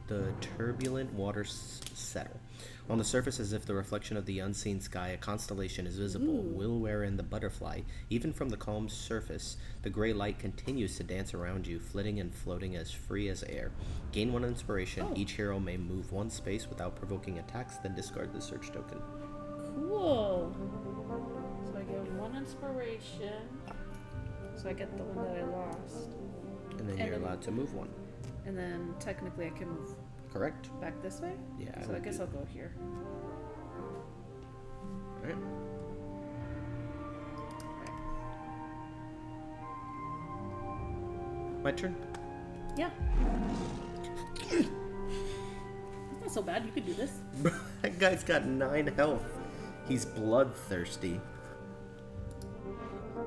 the turbulent waters settle. On the surface, as if the reflection of the unseen sky, a constellation is visible, will wherein the butterfly, even from the calm surface, the gray light continues to dance around you, flitting and floating as free as air. Gain 1 inspiration. Each hero may move 1 space without provoking attacks, then discard the search token. Cool. So I get 1 inspiration. So I get the one that I lost. And then you're allowed to move 1. And then technically I can move Correct? back this way? Yeah. So I guess I'll go here. Alright. My turn? Yeah. That's not so bad. You could do this. That guy's got 9 health. He's bloodthirsty.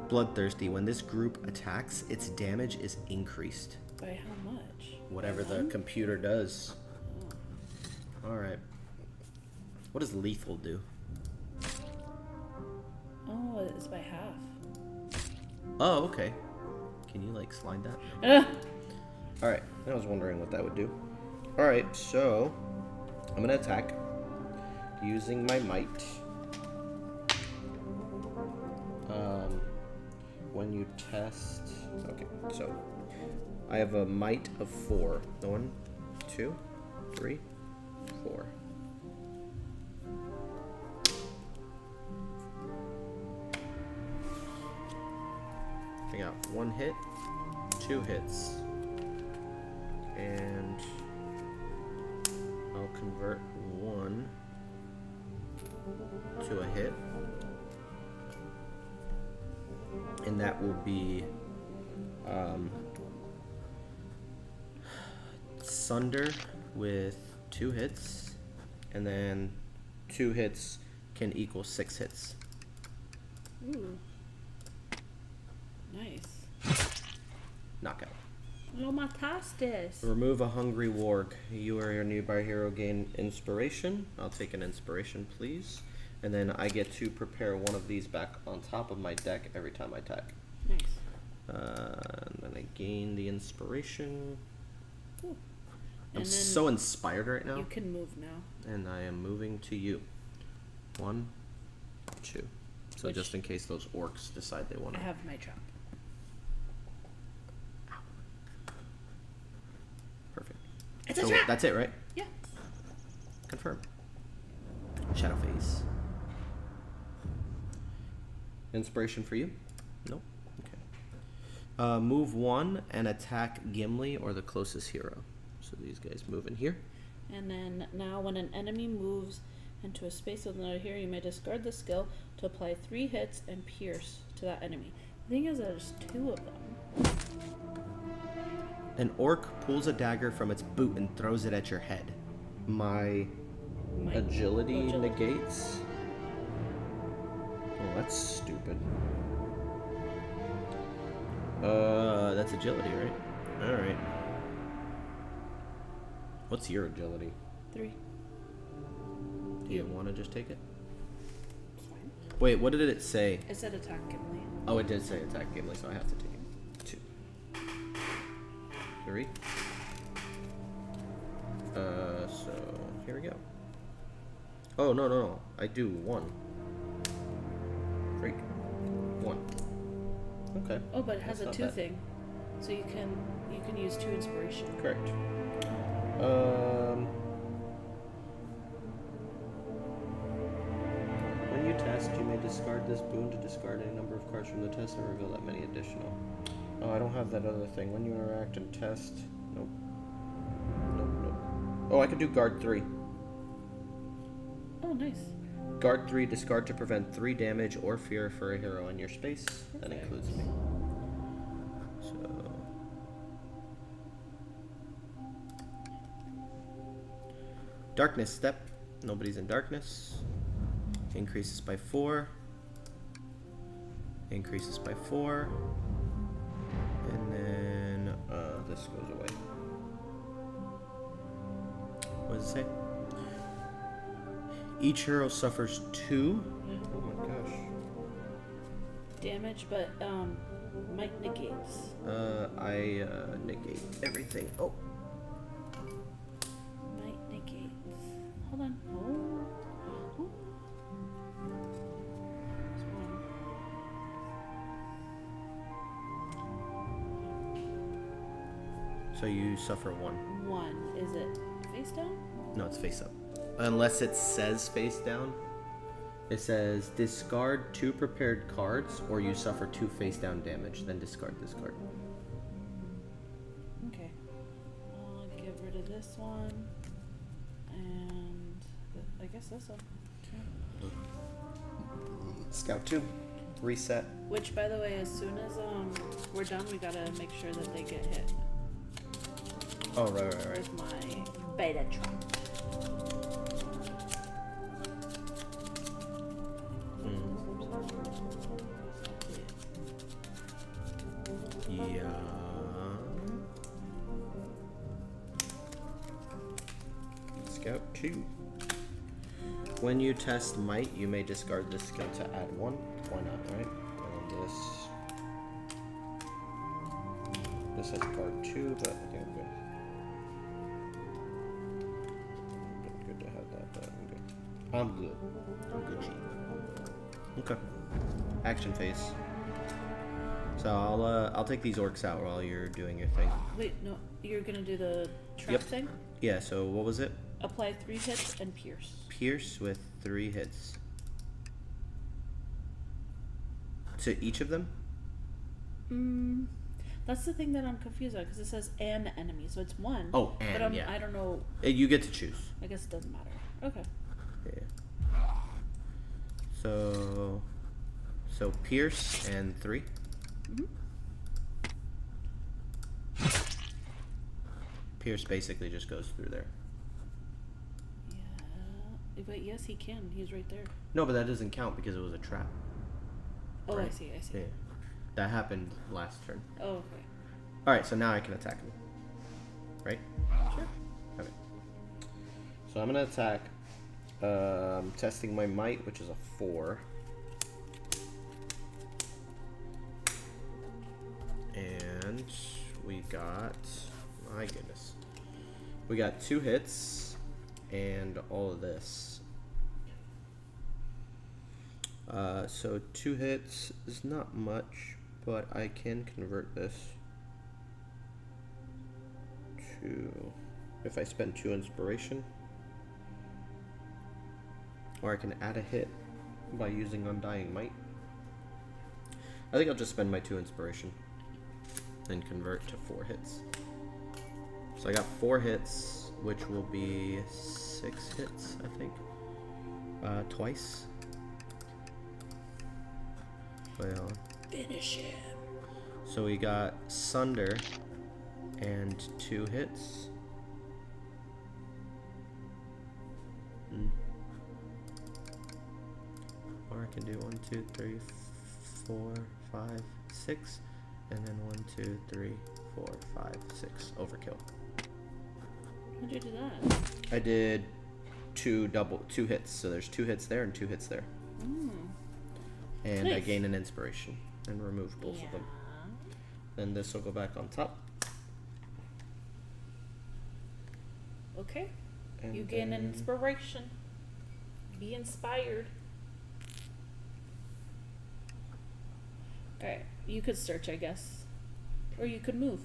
Bloodthirsty. When this group attacks, its damage is increased. By how much? Whatever the computer does. Alright. What does lethal do? Oh, it's by half. Oh, okay. Can you, like, slide that? Alright. I was wondering what that would do. Alright, so I'm gonna attack using my might. When you test... Okay, so I have a might of 4. 1, 2, 3, 4. I got 1 hit, 2 hits, and I'll convert 1 to a hit, and that will be Sunder with 2 hits, and then 2 hits can equal 6 hits. Ooh. Nice. Knockout. Lo mataste. Remove a hungry warg. You or your nearby hero gain inspiration. I'll take an inspiration, please. And then I get to prepare one of these back on top of my deck every time I attack. Nice. And then I gain the inspiration. Cool. I'm And then so inspired right now. you can move now. And I am moving to you. 1, 2. So Which- just in case those orcs decide they want I to. have my trap. Perfect. It's a So trap! that's it, right? Yeah. Confirm. Shadow phase. Inspiration for you? Nope. Okay. Move 1 and attack Gimli or the closest hero. So these guys move in here. And then now when an enemy moves into a space with another hero, you may discard the skill to apply 3 hits and pierce to that enemy. The thing is, there's 2 of them. An orc pulls a dagger from its boot and throws it at your head. My agility negates. Oh, that's stupid. That's agility, right? Alright. What's your agility? 3. Do you want to just take it? It's fine. Wait, what did it say? It said attack Gimli. Oh, it did say attack Gimli, so I have to take it. 2. 3. So here we go. Oh, no. I do 1. Freak. 1. Okay. Oh, but it has That's a not 2 bad. thing. So you can use 2 inspiration. Correct. When you test, you may discard this boon to discard any number of cards from the test and reveal that many additional. Oh, I don't have that other thing. When you interact and test, nope. Oh, I could do guard 3. Oh, nice. Guard 3, discard to prevent 3 damage or fear for a hero in your space. That Perfect. includes me. So. Darkness step. Nobody's in darkness. Increases by 4. Increases by 4. And then this goes away. What does it say? Each hero suffers 2. Oh my gosh. Damage, but might negates. I negate everything. Oh. Might negates. Hold on. Oh. There's 1. So you suffer 1. 1. Is it face down? No, it's face up. Unless it says face down. It says discard 2 prepared cards or you suffer 2 face down damage, then discard this card. Okay. I'll get rid of this one. And I guess this one. Yeah. Scout 2. Reset. Which, by the way, as soon as we're done, we gotta make sure that they get hit Oh, right. with my beta trap. Yeah. Scout 2. When you test might, you may discard this skill to add 1. Why not, right? And this has guard 2, but I think I'm good. Good to have that, but I'm good. I'm good. Okay. Action phase. So I'll take these orcs out while you're doing your thing. Wait, no, you're gonna do the trap Yep. thing? Yeah, so what was it? Apply 3 hits and pierce. Pierce with 3 hits. To each of them? That's the thing that I'm confused on, because it says an enemy, so it's 1. Oh, but and, yeah. I don't know. You get to choose. I guess it doesn't matter. Okay. Yeah. So pierce and 3. Pierce basically just goes through there. Yeah. But yes, he can. He's right there. No, but that doesn't count because it was a trap. Oh, Right. I see. Yeah. That happened last turn. Oh, okay. Alright, so now I can attack him. Right? Sure. Okay. So I'm gonna attack. Testing my might, which is a 4. And we got, my goodness, we got 2 hits and all of this. So 2 hits is not much, but I can convert this to, if I spend 2 inspiration, or I can add a hit by using Undying Might. I think I'll just spend my 2 inspiration and convert to 4 hits. So I got 4 hits which will be 6 hits, I think. Twice. Well, Finish him. so we got Sunder and 2 hits. Or I can do 1, 2, 3, 4, 5, 6, and then 1, 2, 3, 4, 5, 6. Overkill. How'd you do that? I did 2 hits, so there's 2 hits there and 2 hits there. And I Nice. gain an inspiration and remove both of them. Then this will go back on top. Okay. And You gain an then- inspiration. Be inspired. Alright, you could search, I guess. Or you could move.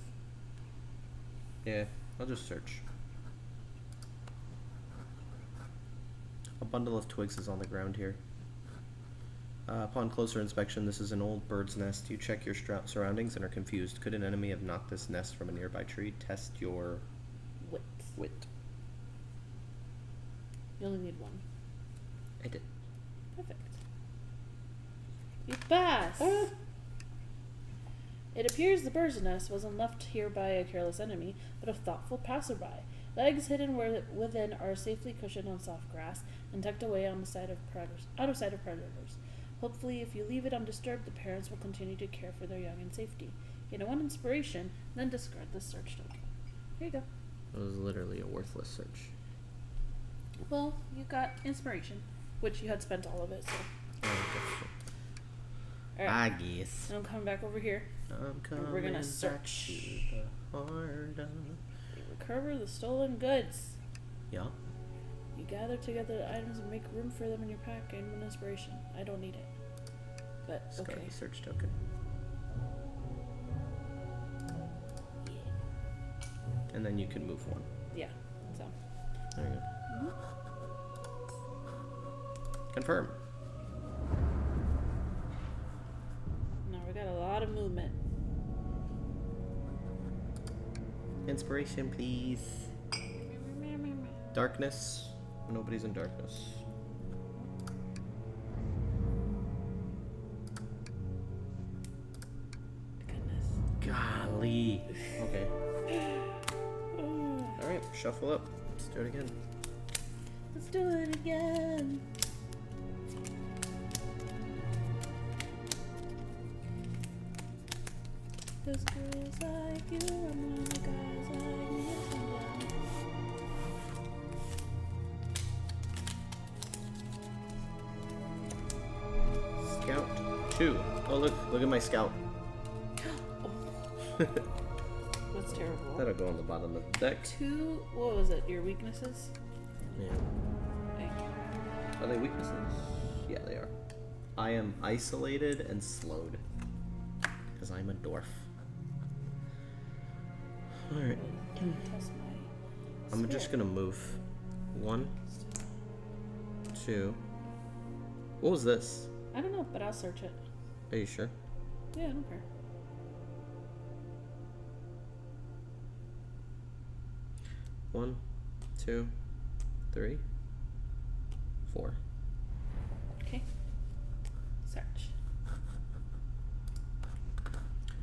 Yeah, I'll just search. A bundle of twigs is on the ground here. Upon closer inspection, this is an old bird's nest. You check your surroundings and are confused. Could an enemy have knocked this nest from a nearby tree? Test your Wit. wit. You only need 1. I did. Perfect. You pass! It appears the bird's nest wasn't left here by a careless enemy, but a thoughtful passerby. Legs hidden within are safely cushioned on soft grass and tucked away on the side of predators, out of sight of predators. Hopefully, if you leave it undisturbed, the parents will continue to care for their young in safety. Gain 1 inspiration, then discard the search token. Here you go. It was literally a worthless search. Well, you got inspiration, which you had spent all of it, so. I Alright, guess. and I'm coming back over here. I'm coming We're gonna back search. to the heart of... Recover the stolen goods. Yeah. You gather together the items and make room for them in your pack. Gain 1 inspiration. I don't need it. But, Discard okay. the search token. And then you can move 1. Yeah, so. There you go. Confirm. Now we got a lot of movement. Inspiration, please. Darkness. Nobody's in darkness. Goodness. Golly. Okay. Alright, shuffle up. Let's do it again. Let's do it again. This girl's like you, I'm one of the guys like me. Scout 2. Oh, look at my scout. That's terrible. That'll go on the bottom of the deck. 2, what was it? Your weaknesses? Yeah. Okay. Are they weaknesses? Yeah, they are. I am isolated and slowed. Because I'm a dwarf. Alright. Test my I'm just gonna move. 1, 2. What was this? I don't know, but I'll search it. Are you sure? Yeah, I don't care. One, 2, 3, 4. Okay. Search.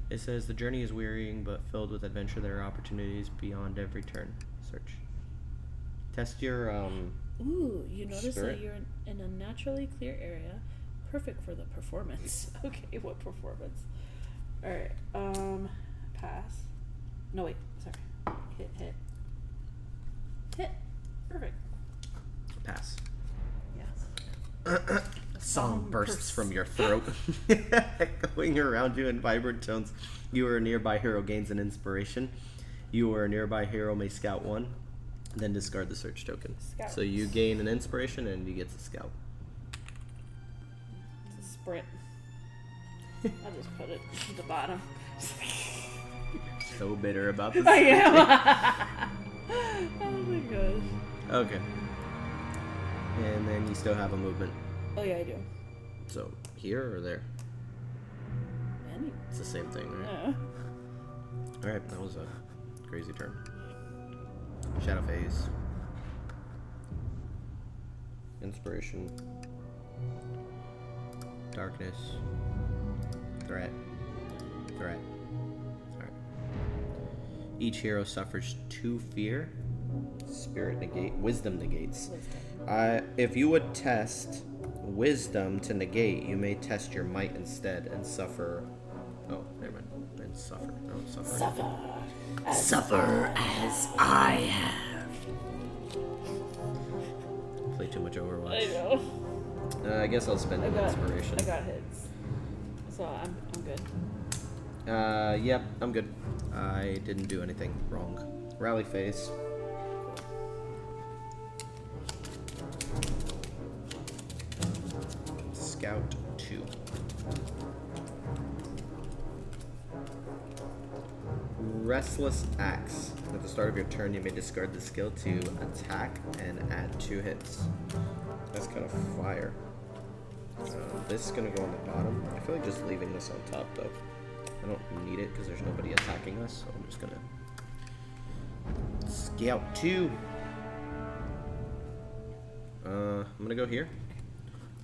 It says the journey is wearying but filled with adventure. There are opportunities beyond every turn. Search. Test your Ooh, you notice Spirit? that you're in a naturally clear area, perfect for the performance. Okay, what performance? All right. Pass. No wait, sorry. Hit. Perfect. pass. Yes. Song bursts from your throat, echoing around you in vibrant tones. You or a nearby hero gains an inspiration. You or a nearby hero may scout 1, then discard the search token. Scout. So you gain an inspiration and you get to scout. It's a sprint. I'll just put it at the bottom. So bitter about this. I am. Oh my gosh. Okay. And then you still have a movement. Oh yeah, I do. So here or there? Any? It's the same thing, right? Yeah. Alright, that was a crazy turn. Shadow phase. Inspiration. Darkness. Threat. Threat. Alright. Each hero suffers 2 fear. Spirit negate. Wisdom negates. If you would test wisdom to negate, you may test your might instead and suffer. Oh, never mind. And suffer. No, suffer. Suffer as I have. Play too much Overwatch. I know. I guess I'll spend an inspiration. I got hits. So I'm good. Yep, I'm good. I didn't do anything wrong. Rally phase. Scout 2. Restless Axe. At the start of your turn, you may discard the skill to attack and add 2 hits. That's kind of fire. This is gonna go on the bottom. I feel like just leaving this on top though. I don't need it because there's nobody attacking us, so I'm just gonna Scout 2. I'm gonna go here,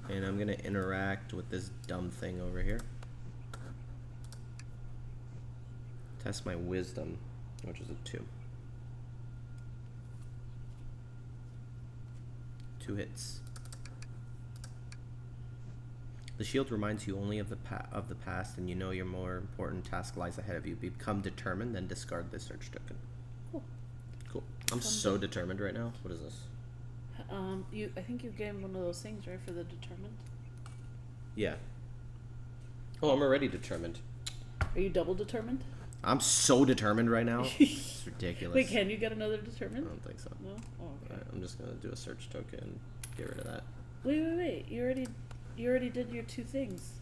and I'm gonna interact with this dumb thing over here. Test my wisdom, which is a 2. 2 hits. The shield reminds you only of the past, and you know your more important task lies ahead of you. Become determined, then discard this search token. Cool. Cool. I'm so determined right now. What is this? I think you gave one of those things, right, for the determined? Yeah. Oh, I'm already determined. Are you double determined? I'm so determined right now. It's ridiculous. Wait, can you get another I determined? don't think so. No? Oh, okay. Alright, I'm just gonna do a search token, get rid of that. Wait. You already did your 2 things.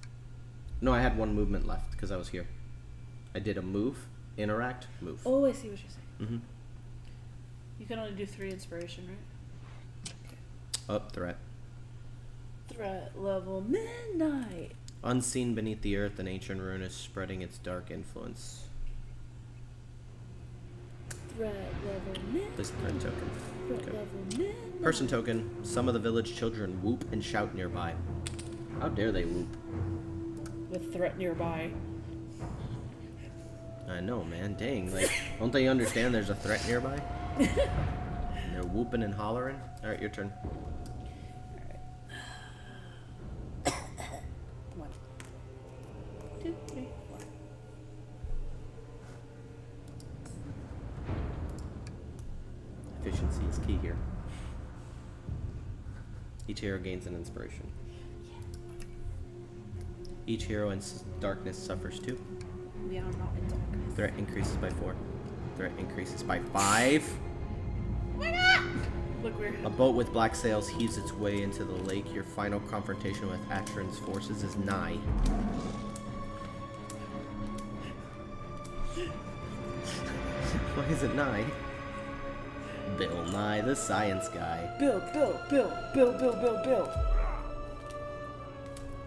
No, I had 1 movement left because I was here. I did a move, interact, move. Oh, I see what you're saying. Mm-hmm. You can only do 3 inspiration, right? Up, threat. Threat level midnight. Unseen beneath the earth, an ancient rune is spreading its dark influence. Threat level midnight. This threat token. Threat Okay. level midnight. Person token. Some of the village children whoop and shout nearby. How dare they whoop? With threat nearby. I know, man. Dang. Like, don't they understand there's a threat nearby? And they're whooping and hollering. All right, your turn. 1, 2, 3, 4. Efficiency is key here. Each hero gains an inspiration. Each hero in darkness suffers 2. We are not in darkness. Threat increases by 4. Threat increases by 5. Why not? Look, A boat with black sails heaves its way into the lake. Your final confrontation with Atron's forces is nigh. Why is it nigh? Bill Nye, the science guy. Bill.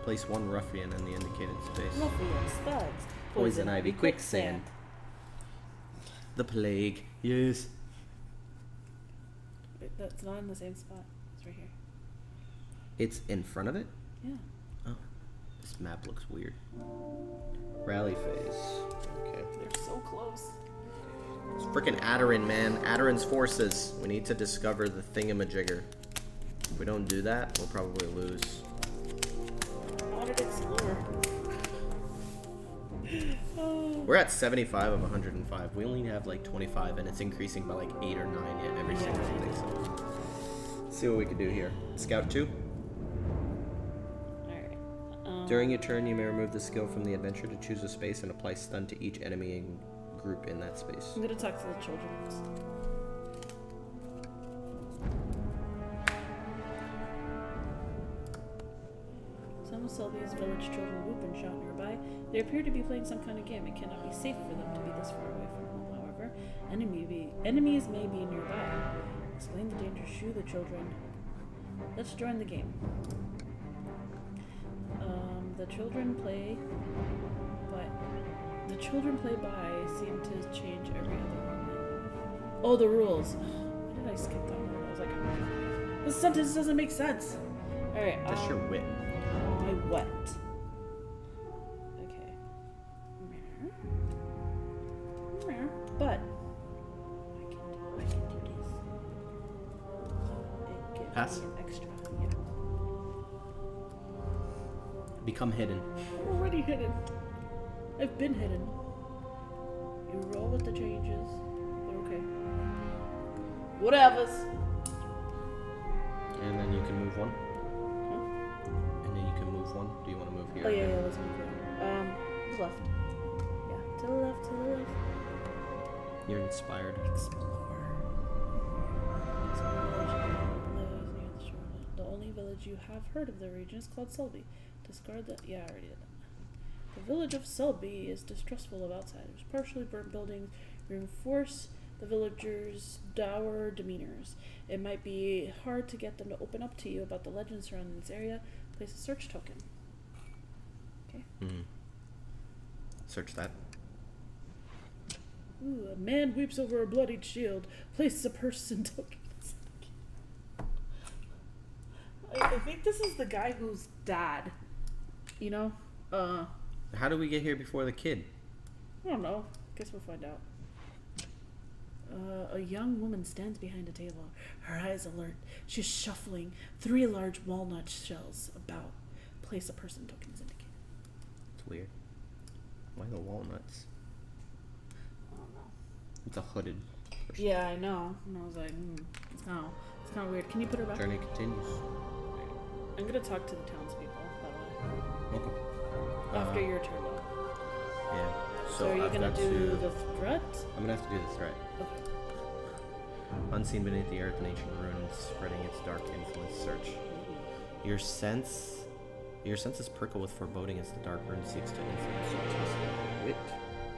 Place 1 ruffian in the indicated space. Ruffians, thugs, Poison ivy, quicksand. The plague. Yes. Wait, that's not in the same spot. It's right here. It's in front of it? Yeah. Oh. This map looks weird. Rally phase. Okay. They're so close. It's freaking Adarin, man. Adarin's forces. We need to discover the thingamajigger. If we don't do that, we'll probably lose. I wanted to explore. We're at 75 of 105. We only have like 25, and it's increasing by like 8 or 9 yet every single thing. So, let's see what we can do here. Scout 2. Alright. During your turn, you may remove the skill from the adventure to choose a space and apply stun to each enemy group in that space. I'm gonna talk to the children. Some of Sylvia's village children whoop and shout nearby. They appear to be playing some kind of game. It cannot be safe for them to be this far away from home, however. Enemies may be nearby. Explain the dangers to the children. Let's join the game. The children play by seem to change every other moment. Oh, the rules. did I skip that word? I was like, this sentence doesn't make sense. All right. That's your wit. My wet. Okay. But I can do this. It gives Pass. me an extra. Yeah. Become hidden. I'm already hidden. I've been hidden. You roll with the changes. They're okay. Whatevers. And then you can move one. And then you can move one. Do you want to move here? Oh yeah, let's move here. To the left. Yeah, to the left, to the left. You're inspired. Explore. Explore village near the shore. The only village you have heard of the region is called Selby. Discard that. Yeah, I already did that. The village of Selby is distrustful of outsiders. Partially burnt buildings reinforce the villagers' dour demeanors. It might be hard to get them to open up to you about the legends surrounding this area. Place a search token. Okay. Mm-hmm. Search that. Ooh, a man weeps over a bloodied shield. Place a person token. I think this is the guy who's dad. You know? How did we get here before the kid? I don't know. Guess we'll find out. A young woman stands behind a table, her eyes alert. She's shuffling 3 large walnut shells about. Place a person tokens indicated. It's weird. Why the walnuts? I don't know. It's a hooded person. Yeah, I know. And I was like, it's kind of weird. Can you put her back? Journey continues. I'm gonna talk to the townspeople, by the way. Okay. After your turn, though. Yeah. So are you I've gonna got do to- the threat? I'm gonna have to do the threat. Okay. Unseen beneath the earth, an ancient ruin spreading its dark influence. Search. Your senses prickle with foreboding as the dark rune seeks to influence your taste. Wit,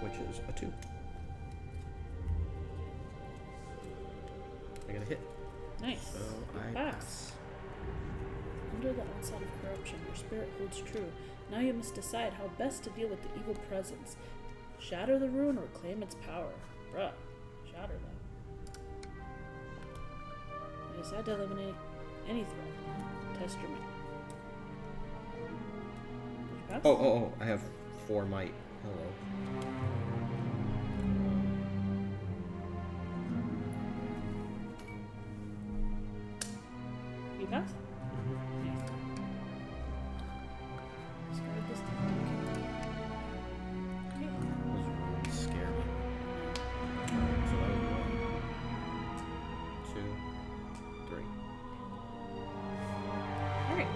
which is a 2. I got a hit. Nice. So I pass. Under the onslaught of corruption, your spirit holds true. Now you must decide how best to deal with the evil presence. Shatter the ruin or claim its power. Bruh, shatter that. You decide to eliminate any threat. Test your might. Did you pass? Oh, I have 4 might. Hello. You pass? Nice. Discard this token. Okay. Those really scare me. So that was 1, 2, 3. Alright.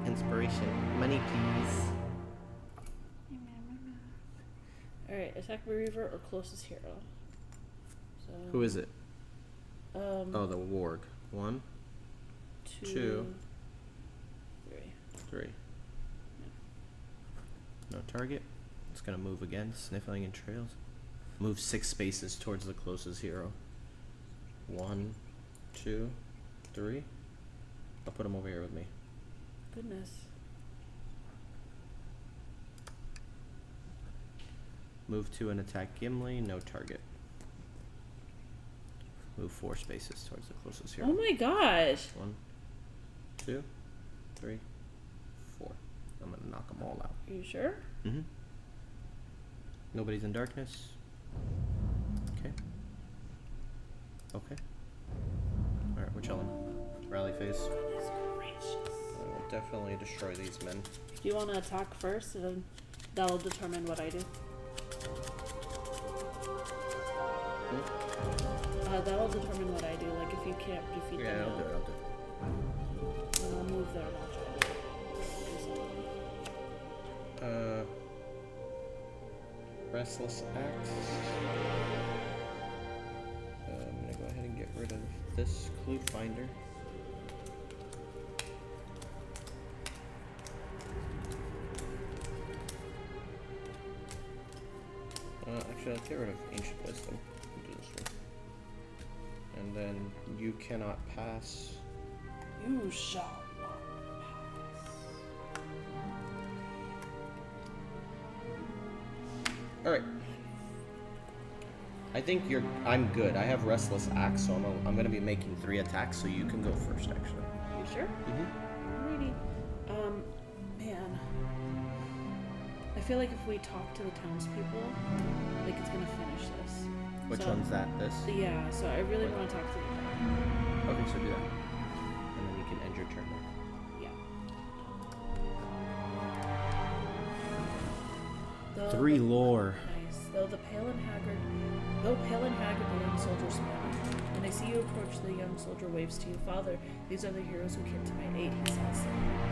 Inspiration. Money, please. Alright, attack Reaver or closest hero. So, Who is it? Oh, the warg. 1, 2, 2, 3. 3. No target. It's gonna move again, sniffling in trails. Move 6 spaces towards the closest hero. 1, 2, 3. I'll put him over here with me. Goodness. Move 2 and attack Gimli, no target. Move 4 spaces towards the closest hero. Oh my gosh. 1, 2, 3, 4. I'm gonna knock them all out. Are you sure? Mm-hmm. Nobody's in darkness. Okay. Okay. Alright, we're chilling. Rally phase. Goodness gracious. I will definitely destroy these men. Do you want to attack first, and then that'll determine what I do? That'll determine what I do. Like if you can't defeat Yeah, them, I'll do it, I'll do it. then I'll move there and I'll try to do something. Restless Axe. I'm gonna go ahead and get rid of this clue finder. Actually, let's get rid of Ancient Wisdom. We'll do this one. And then you cannot pass. You shall not pass. All right. I think I'm good. I have Restless Axe, so I'm gonna be making 3 attacks, so you can go first, actually. You sure? Alrighty. Man. I feel like if we talk to the townspeople, like it's gonna finish this. Which So- one's that? This? Yeah, so I really want to talk to them. Okay, so do that. And then you can end your turn there. Yeah. 3 lore. Nice. Though pale and haggard, the young soldier smiled. When I see you approach, the young soldier waves to you. Father, these are the heroes who came to my aid, he says.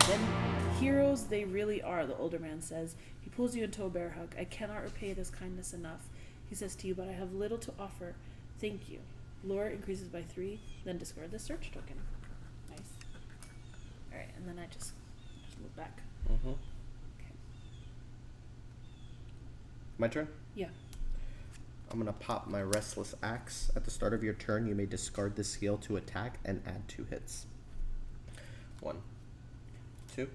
Then, heroes they really are, the older man says. He pulls you into a bear hug. I cannot repay this kindness enough, he says to you, but I have little to offer. Thank you. Lore increases by 3, then discard the search token. Nice. Alright, and then I just move back. Mm-hmm. Okay. My turn? Yeah. I'm gonna pop my Restless Axe. At the start of your turn, you may discard this skill to attack and add 2 hits. 1, 2,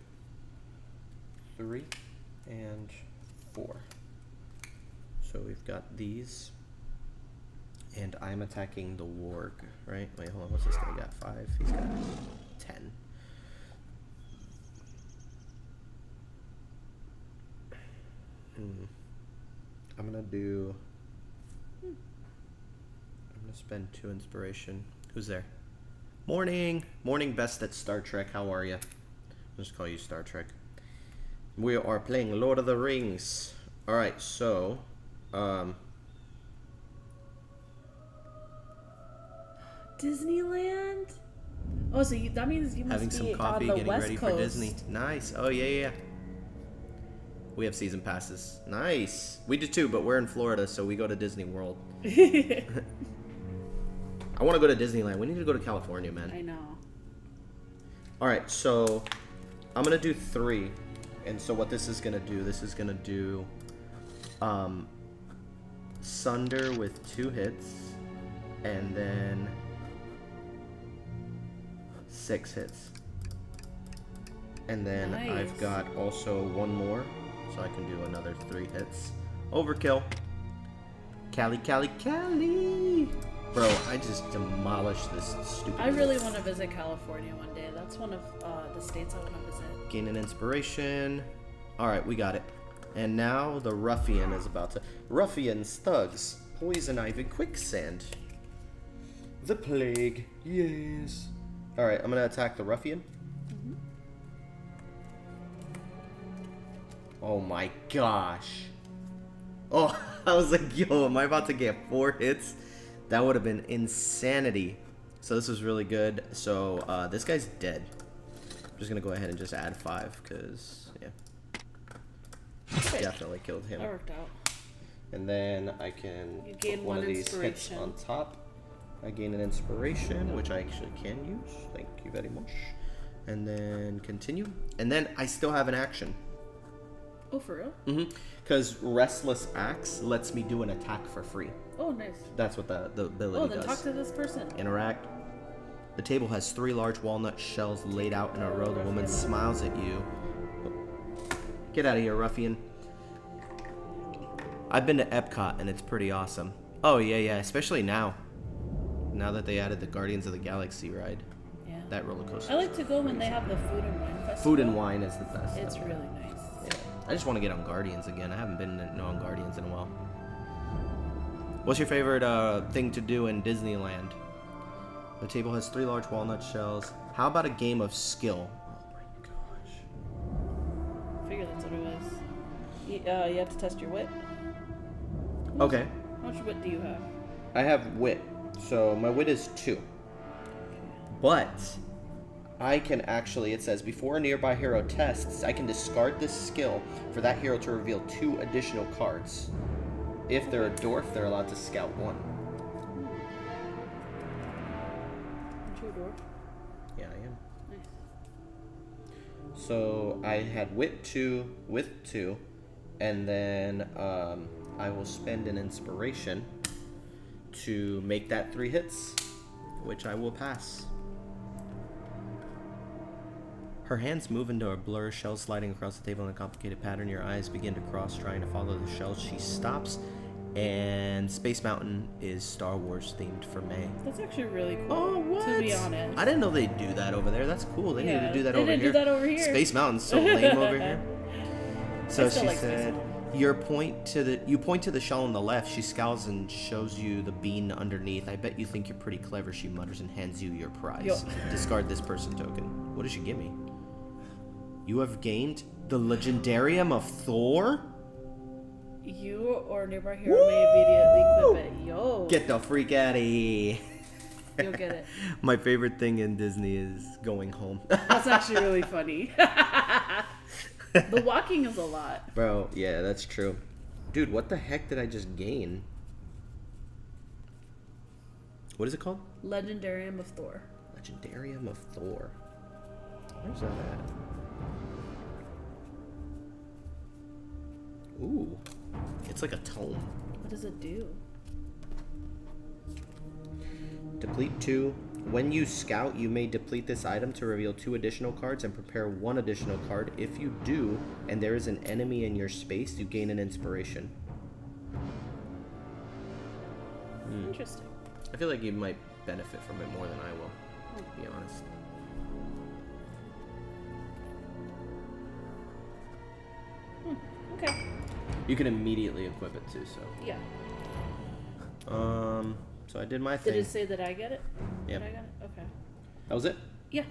3, and 4. So we've got these. And I'm attacking the warg, right? Wait, hold on. What's this guy got? 5. He's got 10. I'm gonna spend 2 inspiration. Who's there? Morning! Morning, best at Star Trek. How are you? I'll just call you Star Trek. We are playing Lord of the Rings. Alright, so... Disneyland? Oh, so that means you must having be some coffee, on the getting West ready Coast. for Disney. Nice. Oh, yeah. We have season passes. Nice. We do too, but we're in Florida, so we go to Disney World. I want to go to Disneyland. We need to go to California, man. I know. Alright, so I'm going to do 3. And so what this is going to do, this is going to do Sunder with 2 hits, and then 6 hits. And then Nice. I've got also 1 more, so I can do another 3 hits. Overkill. Cali. Bro, I just demolished this stupid... I really want to visit California one day. That's one of the states I want to visit. Gain an inspiration. Alright, we got it. And now the ruffian is about to... Ruffians, thugs, poison ivy, quicksand. The plague, yes. Alright, I'm gonna attack the ruffian. Mm-hmm. Oh my gosh. Oh, I was like, yo, am I about to get 4 hits? That would have been insanity. So this was really good. So this guy's dead. I'm just gonna go ahead and just add 5 because, yeah. Definitely killed him. That worked out. And then I can You gain put one one of these hits inspiration. on top. I gain an inspiration, which I actually can use. Thank you very much. And then continue. And then I still have an action. Oh, for real? Because Restless Axe lets me do an attack for free. Oh, nice. That's what the ability Oh, then does. talk to this person. Interact. The table has 3 large walnut shells laid out in a row. The woman smiles at you. Get out of here, ruffian. I've been to Epcot and it's pretty awesome. Oh, yeah, especially now. Now that they added the Guardians of the Galaxy ride. Yeah. That roller coaster. I like to go when they have the food and wine festival. Food and wine is the best. It's really nice. Yeah. I just want to get on Guardians again. I haven't been on Guardians in a while. What's your favorite thing to do in Disneyland? The table has 3 large walnut shells. How about a game of skill? Oh my gosh. I figured that's what it was. You have to test your wit. Okay. How much wit do you have? I have wit. So my wit is 2. But I can actually, it says, before a nearby hero tests, I can discard this skill for that hero to reveal 2 additional cards. If they're a dwarf, they're allowed to scout 1. Aren't you a dwarf? Yeah, I am. Nice. So I had wit 2 with 2, and then I will spend an inspiration to make that 3 hits, which I will pass. Her hands move into a blur, shells sliding across the table in a complicated pattern. Your eyes begin to cross, trying to follow the shells. She stops, and Space Mountain is Star Wars themed for May. That's actually really cool. Oh, what? To be honest. I didn't know they'd do that over there. That's cool. They need to do that they over didn't here. do that over here. Space Mountain's so lame over here. So I still she like Space said, Mountain. you point to the shell on the left. She scowls and shows you the bean underneath. I bet you think you're pretty clever, she mutters and hands you your prize. Yo. Discard this person token. What does she give me? You have gained the Legendarium of Thor? You or a nearby hero may immediately equip it. Yo. Get the freak out of here. You'll get it. My favorite thing in Disney is going home. That's actually really funny. The walking is a lot. Bro, yeah, that's true. Dude, what the heck did I just gain? What is it called? Legendarium of Thor. Legendarium of Thor. Where's that at? Ooh. It's like a tome. What does it do? Deplete 2. When you scout, you may deplete this item to reveal 2 additional cards and prepare 1 additional card. If you do, and there is an enemy in your space, you gain an inspiration. Interesting. I feel like you might benefit from it more than I will, to be honest. Okay. You can immediately equip it too, so. Yeah. So I did my thing. Did it say that I get it? Yep. That I got it? Okay. That was it? Yeah.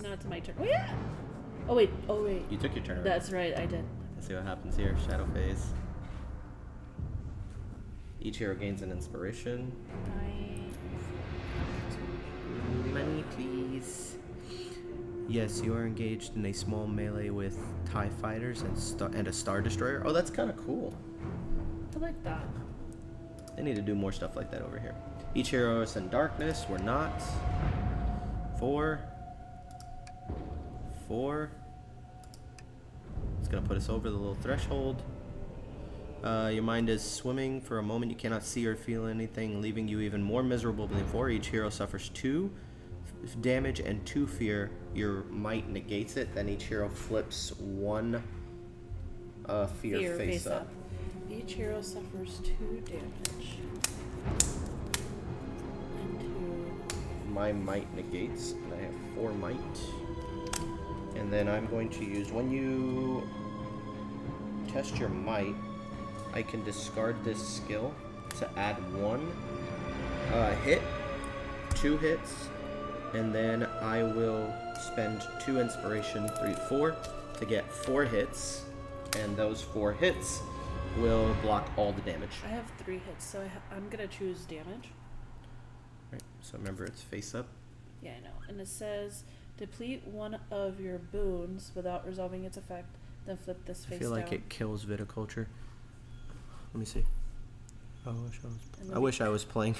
Now it's my turn. Oh yeah. Oh wait. Oh wait. You took your turn already. That's right. I did. Let's see what happens here. Shadow phase. Each hero gains an inspiration. Money, please. Yes, you are engaged in a small melee with TIE fighters and a Star Destroyer. Oh, that's kind of cool. I like that. They need to do more stuff like that over here. Each hero is in darkness. We're not. 4. It's going to put us over the little threshold. Your mind is swimming. For a moment, you cannot see or feel anything, leaving you even more miserable than before. Each hero suffers 2 damage and 2 fear. Your might negates it. Then each hero flips 1 fear face up. Each hero suffers 2 damage. And 2. My might negates, and I have 4 might. And then I'm going to use, when you test your might, I can discard this skill to add 1 hit, 2 hits, and then I will spend 2 inspiration, 3, 4, to get 4 hits, and those 4 hits will block all the damage. I have 3 hits, so I'm gonna choose damage. Right, so remember it's face up. Yeah, I know. And it says deplete 1 of your boons without resolving its effect, then flip this face I feel like down. it kills viticulture. Let me see. I wish I was playing.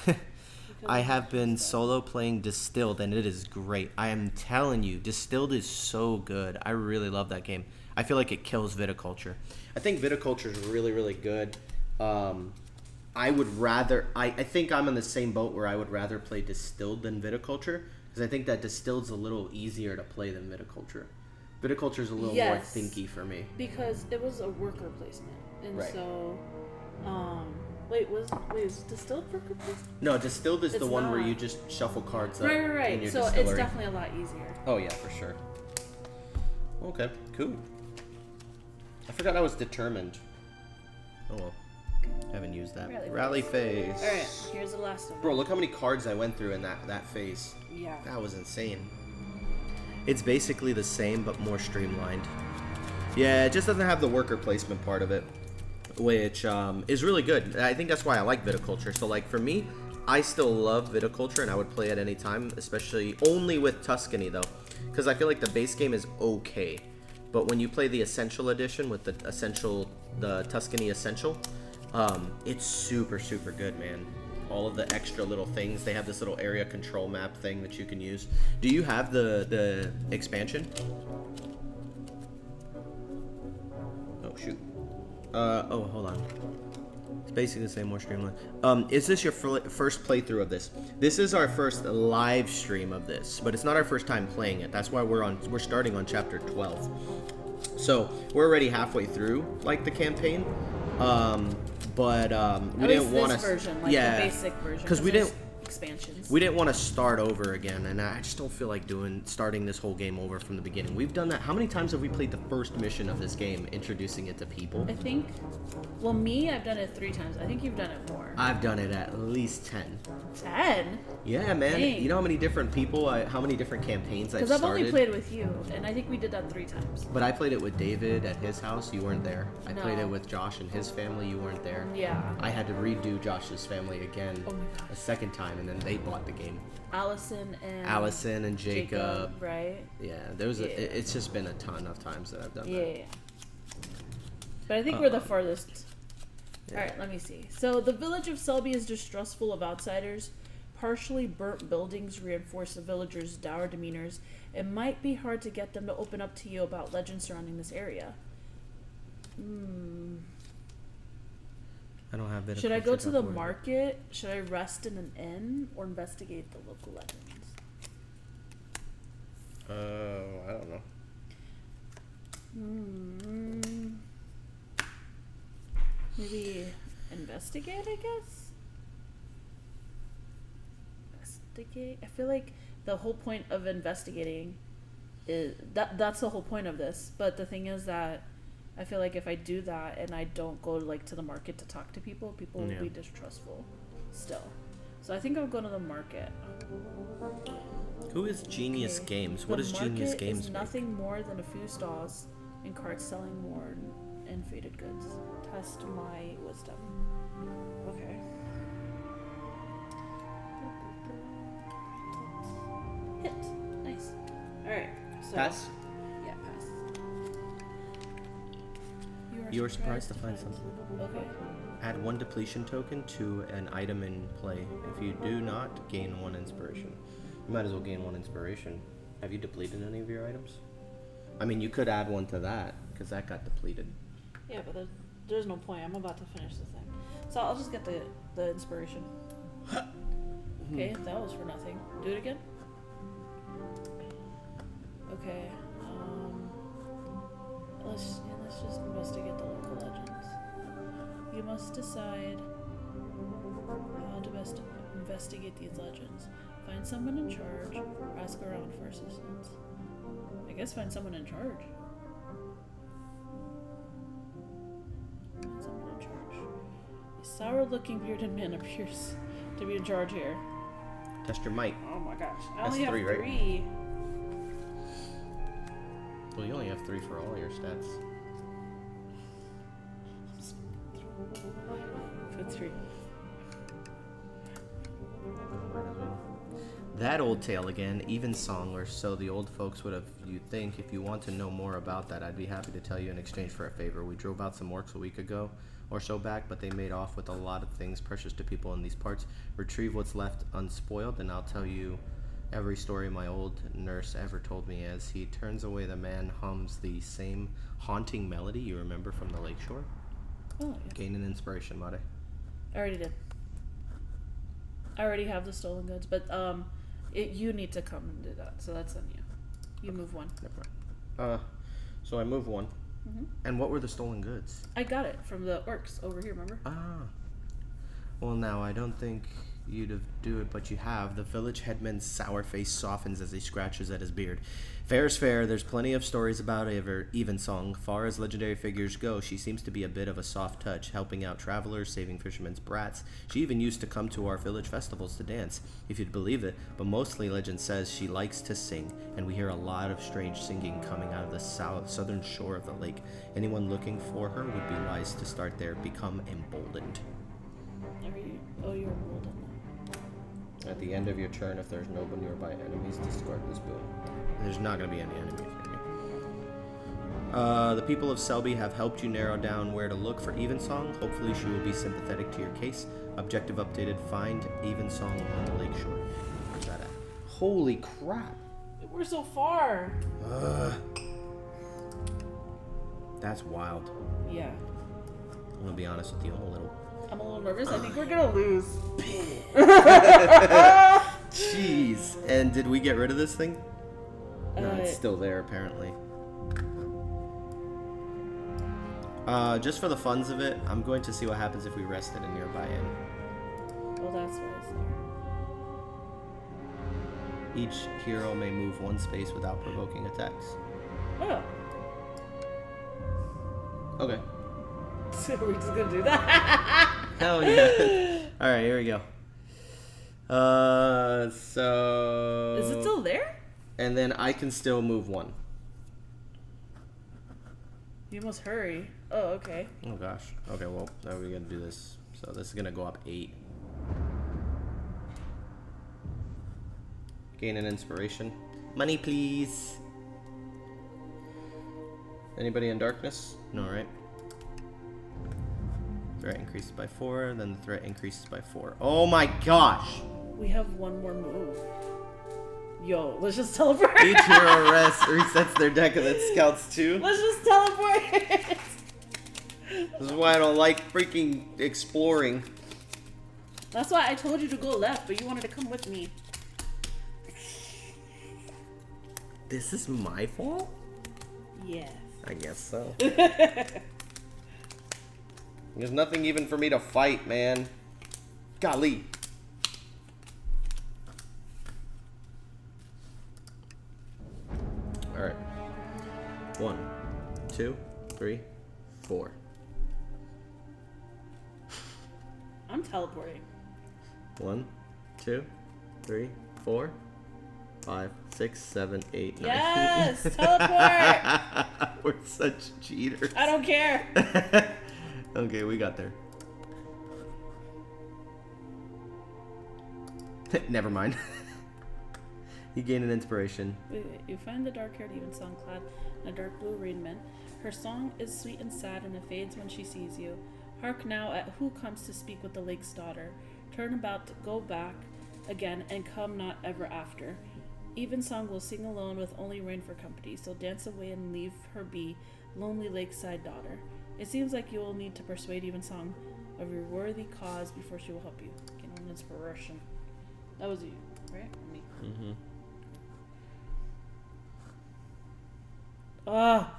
I have been solo playing Distilled, and it is great. I am telling you, Distilled is so good. I really love that game. I feel like it kills viticulture. I think viticulture is really, really good. I would rather... I think I'm in the same boat where I would rather play Distilled than viticulture, because I think that Distilled's a little easier to play than viticulture. Viticulture's a little more thinky for me. Because it was a worker placement. And Right. so... is Distilled worker placement? No, Distilled is the one where not. you just shuffle cards up. Right. in your So distillery. it's definitely a lot easier. Oh yeah, for sure. Okay, cool. I forgot I was determined. Oh well. I haven't used that. Rally phase. Alright, here's the last one. Bro, look how many cards I went through in that phase. Yeah. That was insane. It's basically the same, but more streamlined. Yeah, it just doesn't have the worker placement part of it, which is really good. I think that's why I like viticulture. So like for me, I still love viticulture, and I would play it any time, especially only with Tuscany though, because I feel like the base game is okay, but when you play the Essential Edition with the Tuscany Essential, it's super good, man. All of the extra little things. They have this little area control map thing that you can use. Do you have the expansion? Oh shoot. Oh, hold on. It's basically the same, more streamlined. Is this your first playthrough of this? This is our first live stream of this, but it's not our first time playing it. That's why we're starting on chapter 12. So we're already halfway through like the campaign, but we didn't want to version, like the basic version, because we didn't. Expansions. We didn't want to start over again, and I just don't feel like starting this whole game over from the beginning. We've done that. How many times have we played the first mission of this game, introducing it to people? I think, well, I've done it 3 times. I think you've done it more. I've done it at least 10. 10? Yeah, man. Dang. You know how many different people, how many different campaigns I've started? Because I've only played with you, and I think we did that 3 times. But I played it with David at his house. You weren't there. I No. played it with Josh and his family. You weren't there. Yeah. I had to redo Josh's family again Oh my gosh. a second time, and then they bought the game. Allison and Jacob. Right? Yeah, it's just been a ton of times that I've done that. Yeah. But I think we're the farthest. Yeah. Alright, let me see. So, the village of Selby is distrustful of outsiders. Partially burnt buildings reinforce the villagers' dour demeanors. It might be hard to get them to open up to you about legends surrounding this area. I don't have it. Should I go to the market? Should I rest in an inn? Or investigate the local legends? I don't know. Maybe investigate, I guess? Investigate? I feel like the whole point of investigating is... That's the whole point of this. But the thing is that I feel like if I do that and I don't go like to the market to talk to people, people will be distrustful still. So I think I'll go to the market. Who is Genius Games? What does Genius Games make? Nothing more than a few stalls and carts selling worn and faded goods. Test my wisdom. Okay. Hit. Nice. Alright. So Pass? Yeah, pass. You were surprised to find something. Okay. Add 1 depletion token to an item in play. If you do not, gain 1 inspiration. You might as well gain 1 inspiration. Have you depleted any of your items? I mean, you could add 1 to that, because that got depleted. Yeah, but there's no point. I'm about to finish the thing. So I'll just get the inspiration. Okay, that was for nothing. Do it again? Okay. Let's just investigate the local legends. You must decide how to best investigate these legends. Find someone in charge, or ask around for assistance. I guess find someone in charge. Find someone in charge. A sour-looking bearded man appears to be in charge here. Test your might. Oh my gosh. I That's only have 3, right? 3. Well, you only have 3 for all your stats. Put 3. That old tale again, evensong, or so the old folks would have you think. If you want to know more about that, I'd be happy to tell you in exchange for a favor. We drove out some orcs a week ago or so back, but they made off with a lot of things precious to people in these parts. Retrieve what's left unspoiled, and I'll tell you every story my old nurse ever told me. As he turns away, the man hums the same haunting melody you remember from the lakeshore. Oh, yeah. Gain an inspiration, Mare. I already did. I already have the stolen goods, but you need to come and do that. So that's on you. You move 1. Never mind. So I move 1. Mm-hmm. And what were the stolen goods? I got it from the orcs over here. Remember? Ah. Well, now I don't think you'd have do it, but you have. The village headman's sour face softens as he scratches at his beard. Fair is fair. There's plenty of stories about Evensong. Far as legendary figures go, she seems to be a bit of a soft touch, helping out travelers, saving fishermen's brats. She even used to come to our village festivals to dance, if you'd believe it. But mostly legend says she likes to sing, and we hear a lot of strange singing coming out of the southern shore of the lake. Anyone looking for her would be wise to start there. Become emboldened. Oh, you're emboldened. At the end of your turn, if there's no nearby enemies, discard this boon. There's not going to be any enemies near me. The people of Selby have helped you narrow down where to look for Evensong. Hopefully she will be sympathetic to your case. Objective updated, find Evensong on the lakeshore. Where's that at? Holy crap! We're so far. That's wild. Yeah. I'm going to be honest with you, I'm a little I'm a little nervous. I think we're gonna lose. Jeez. And did we get rid of this thing? No, it's Uh, still there apparently. Just for the funs of it, I'm going to see what happens if we rest at a nearby inn. Well, that's why it's there. Each hero may move one space without provoking attacks. Oh. Okay. So we're just gonna do that. Hell yeah. Alright, here we go. So... Is it still there? And then I can still move one. You must hurry. Oh, okay. Oh gosh. Okay, well, now we gotta do this. So this is gonna go up 8. Gain an inspiration. Money, please. Anybody in darkness? No, right? Threat increases by 4, then the threat increases by 4. Oh my gosh! We have one more move. Yo, let's just teleport. Each hero resets their deck and then scouts 2. Let's just teleport. This is why I don't like freaking exploring. That's why I told you to go left, but you wanted to come with me. This is my fault? Yes. I guess so. There's nothing even for me to fight, man. Golly. Alright. 1, 2, 3, 4. I'm teleporting. 1, 2, 3, 4, 5, 6, 7, 8, 9. Yes, teleport. We're such cheaters. I don't care. Okay, we got there. Never mind. You gain an inspiration. Wait. You find the dark-haired evensong clad in a dark blue raiment. Her song is sweet and sad, and it fades when she sees you. Hark now at who comes to speak with the lake's daughter. Turn about, go back again, and come not ever after. Evensong will sing alone with only rain for company, so dance away and leave her be, lonely lakeside daughter. It seems like you will need to persuade Evensong of your worthy cause before she will help you. Gain an inspiration. That was you, right? Or me? Mm-hmm. Ah!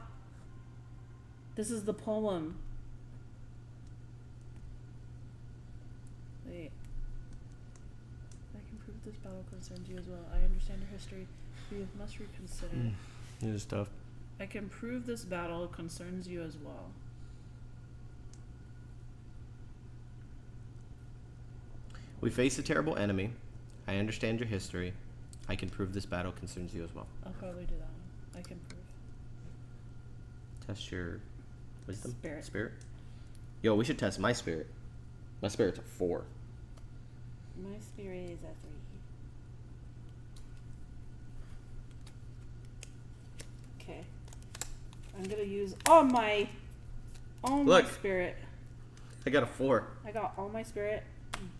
This is the poem. Wait. I can prove this battle concerns you as well. I understand your history. You must reconsider. This is tough. I can prove this battle concerns you as well. We face a terrible enemy. I understand your history. I can prove this battle concerns you as well. I'll probably do that one. I can prove. Test your wisdom? Spirit. Yo, we should test my spirit. My spirit's a 4. My spirit is a 3. Okay. I'm gonna use all my Look. spirit. I got a 4. I got all my spirit.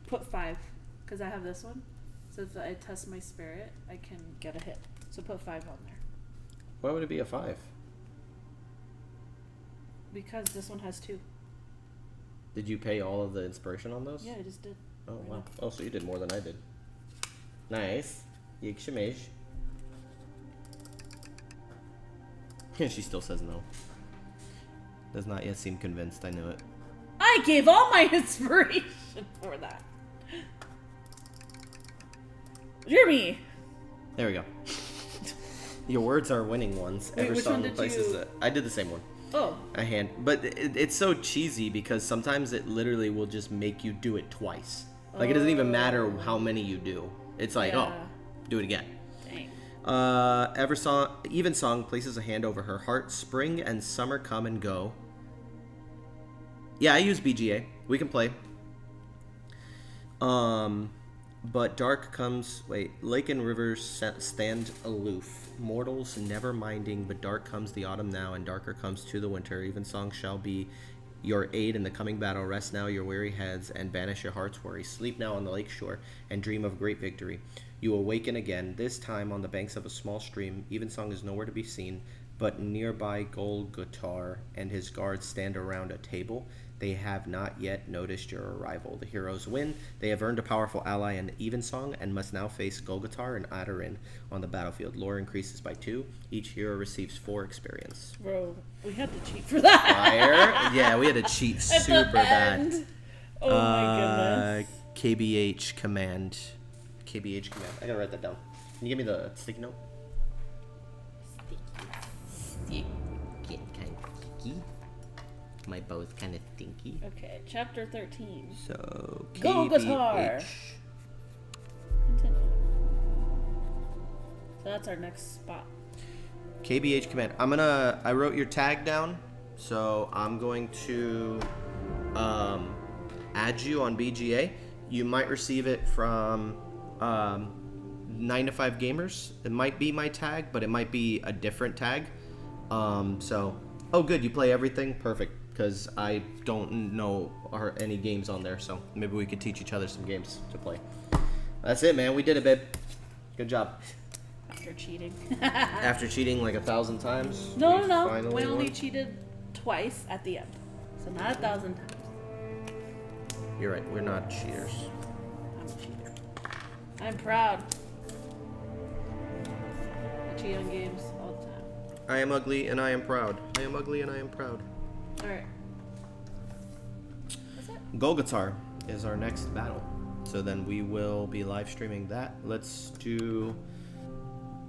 Put 5, because I have this one. So if I test my spirit, I can get a hit. So put 5 on there. Why would it be a 5? Because this one has 2. Did you pay all of the inspiration on those? Yeah, I just did. Oh, Right wow. now. Oh, so you did more than I did. Nice. Yikshamish. She still says no. Does not yet seem convinced. I knew it. I gave all my inspiration for that. You're me. There we go. Your words are winning ones. Wait, which one Eversong did replaces you- it. I did the same one. Oh. A hand. But it's so cheesy because sometimes it literally will just make you do it twice. Like, it doesn't even matter how many you do. It's like, Yeah. oh, do it again. Dang. Evensong places a hand over her heart. Spring and summer come and go. Yeah, I use BGA. We can play. But dark comes... Wait. Lake and rivers stand aloof. Mortals never minding, but dark comes the autumn now, and darker comes to the winter. Evensong shall be your aid in the coming battle. Rest now your weary heads, and banish your heart's worry. Sleep now on the lake shore, and dream of great victory. You awaken again, this time on the banks of a small stream. Evensong is nowhere to be seen, but nearby Golgotar and his guards stand around a table. They have not yet noticed your arrival. The heroes win. They have earned a powerful ally in Evensong and must now face Golgotar and Adarin on the battlefield. Lore increases by 2. Each hero receives 4 experience. Bro, we had to cheat for that. Fire? Yeah, we had to cheat At super the bad. end. Oh my goodness. KBH command. KBH command. I gotta write that down. Can you give me the sticky note? Sticky. Kind of sticky. My bow's kind of stinky. Okay, chapter 13. So, Golgotar. KBH. Continue. So that's our next spot. KBH command. I wrote your tag down, so I'm going to add you on BGA. You might receive it from 9 to 5 Gamers. It might be my tag, but it might be a different tag. Oh good, you play everything? Perfect, because I don't know any games on there, so maybe we could teach each other some games to play. That's it, man. We did it, babe. Good job. After cheating. After cheating like 1,000 times? No. finally We only won? cheated twice at the end. So not 1,000 times. You're right, we're not cheaters. I'm a cheater. I'm proud. I cheat on games all the time. I am ugly and I am proud. I am ugly and I am proud. Alright. That's it. Golgotar is our next battle. So then we will be live streaming that. Let's do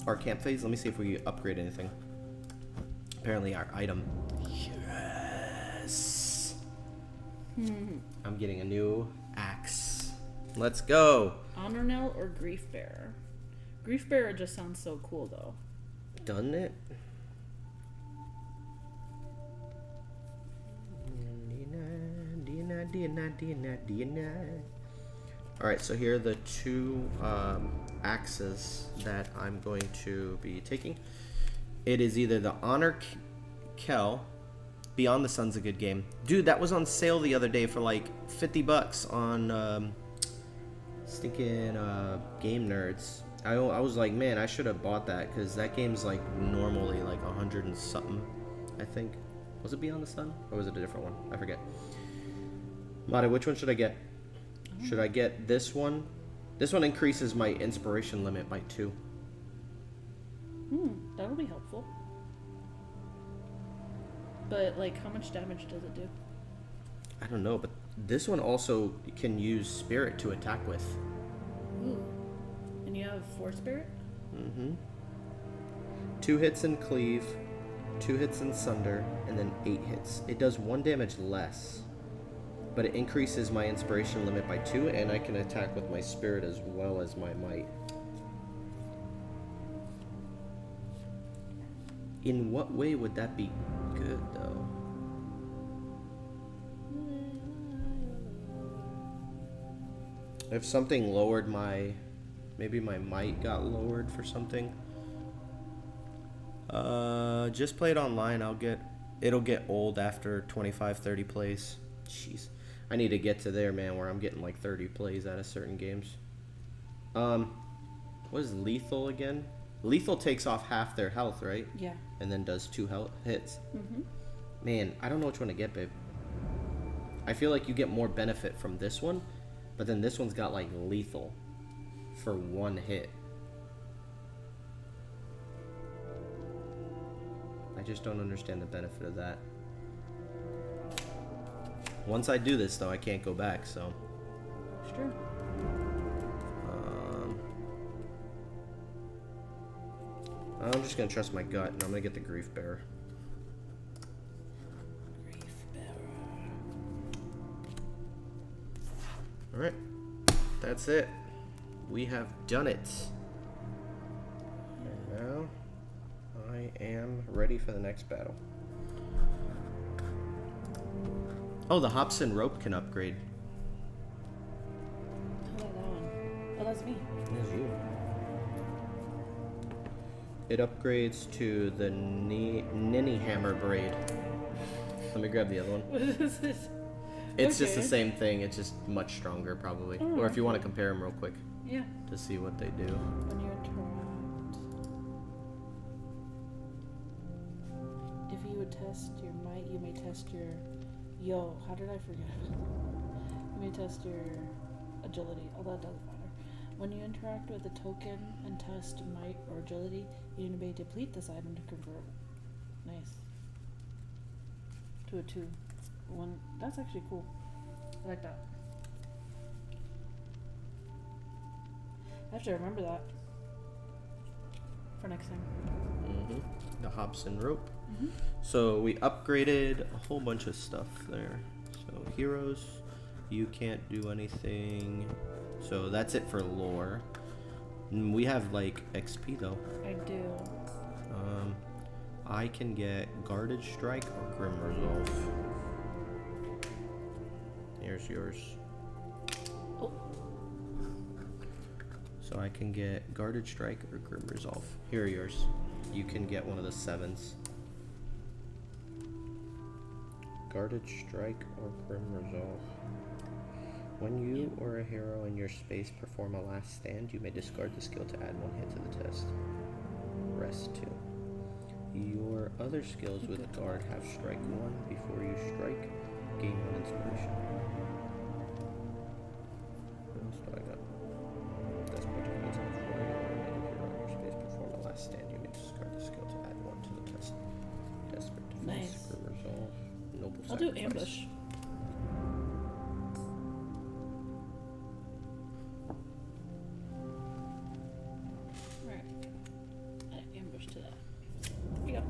our camp phase. Let me see if we upgrade anything. Apparently our item. Yes. I'm getting a new axe. Let's go. Honor Knell or Grief Bearer? Grief Bearer just sounds so cool though. Doesn't it? Alright, so here are the 2 axes that I'm going to be taking. It is either the Honor Kell. Beyond the Sun's a good game. Dude, that was on sale the other day for like $50 on stinking Game Nerds. I was like, man, I should have bought that because that game's like normally like 100 and something, I think. Was it Beyond the Sun or was it a different one? I forget. Mata, which one should I get? Should I get this one? This one increases my inspiration limit by 2. That'll be helpful. But like, how much damage does it do? I don't know, but this one also can use Spirit to attack with. Ooh. And you have 4 spirit? 2 hits in Cleave, 2 hits in Sunder, and then 8 hits. It does 1 damage less, but it increases my inspiration limit by 2, and I can attack with my Spirit as well as my Might. In what way would that be good, though? If something lowered my... Maybe my Might got lowered for something. Just play it online. It'll get old after 25-30 plays. Jeez. I need to get to there, man, where I'm getting like 30 plays out of certain games. What is lethal again? Lethal takes off half their health, right? Yeah. And then does 2 hits. Man, I don't know which one to get, babe. I feel like you get more benefit from this one, but then this one's got like lethal for 1 hit. I just don't understand the benefit of that. Once I do this, though, I can't go back, so... It's true. I'm just gonna trust my gut, and I'm gonna get the Grief Bearer. Grief Bearer. Alright. That's it. We have done it. And now, I am ready for the next battle. Oh, the Hobson Rope can upgrade. How about that one? Oh, that's me. There's you. It upgrades to the Ninny Hammer Braid. Let me grab the other one. What is this? It's just the Okay. same thing. It's just much stronger, probably. Or if you want to compare them real quick. Yeah. to see what they do. When you interact, if you would test your might, you may test your. Yo, how did I forget? You may test your agility, although it doesn't matter. When you interact with a token and test might or agility, you may deplete this item to convert. Nice. To a 2. One. That's actually cool. I like that. I have to remember that for next time. The Hobson rope. Mm-hmm. So we upgraded a whole bunch of stuff there. So heroes, you can't do anything. So that's it for lore. We have like XP though. I do. I can get Guarded Strike or Grim Resolve. Here's yours. Oh. So I can get Guarded Strike or Grim Resolve. Here are yours. You can get one of the 7s. Guarded Strike or Grim Resolve. When you or a hero in your space perform a last stand, you may discard the skill to add 1 hit to the test. Rest 2. Your other skills with guard have strike 1 before you strike. Gain 1 inspiration. What else do I got? That's what it means. Before you or another hero in your space perform a last stand, you may discard the skill to add 1 to the test. Desperate defense, Nice. Grim Resolve, Noble I'll Sacrifice. do ambush. Right. Add ambush to that. Here you go.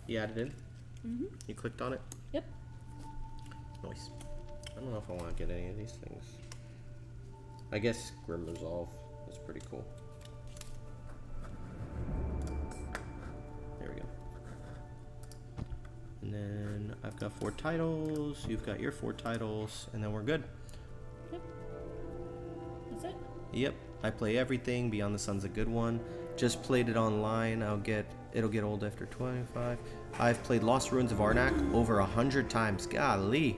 You added in? Mm-hmm. You clicked on it? Yep. Nice. I don't know if I want to get any of these things. I guess Grim Resolve is pretty cool. There we go. And then I've got 4 titles. You've got your 4 titles. And then we're good. Yep. That's it. Yep. I play everything. Beyond the Sun's a good one. Just played it online. It'll get old after 25. I've played Lost Ruins of Arnak over 100 times. Golly.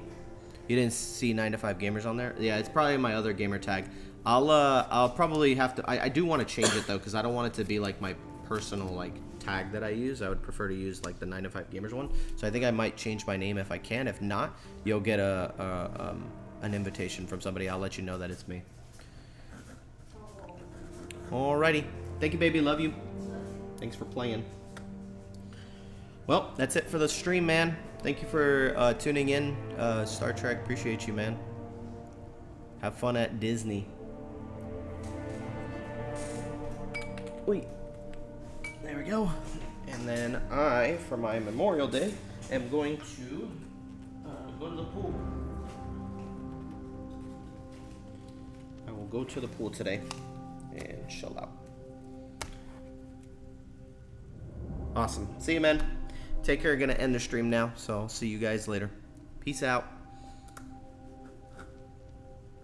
You didn't see 9 to 5 Gamers on there? Yeah, it's probably my other gamer tag. I'll probably have to. I do want to change it though, because I don't want it to be like my personal like tag that I use. I would prefer to use like the 9 to 5 Gamers one. So I think I might change my name if I can. If not, you'll get an invitation from somebody. I'll let you know that it's me. Alrighty. Thank you, baby. Love you. Thanks for playing. Well, that's it for the stream, man. Thank you for tuning in. Star Trek, appreciate you, man. Have fun at Disney. Wait. There we go. And then I, for my Memorial Day, am going to go to the pool. I will go to the pool today and chill out. Awesome. See you, man. Take care. Gonna end the stream now, so I'll see you guys later. Peace out.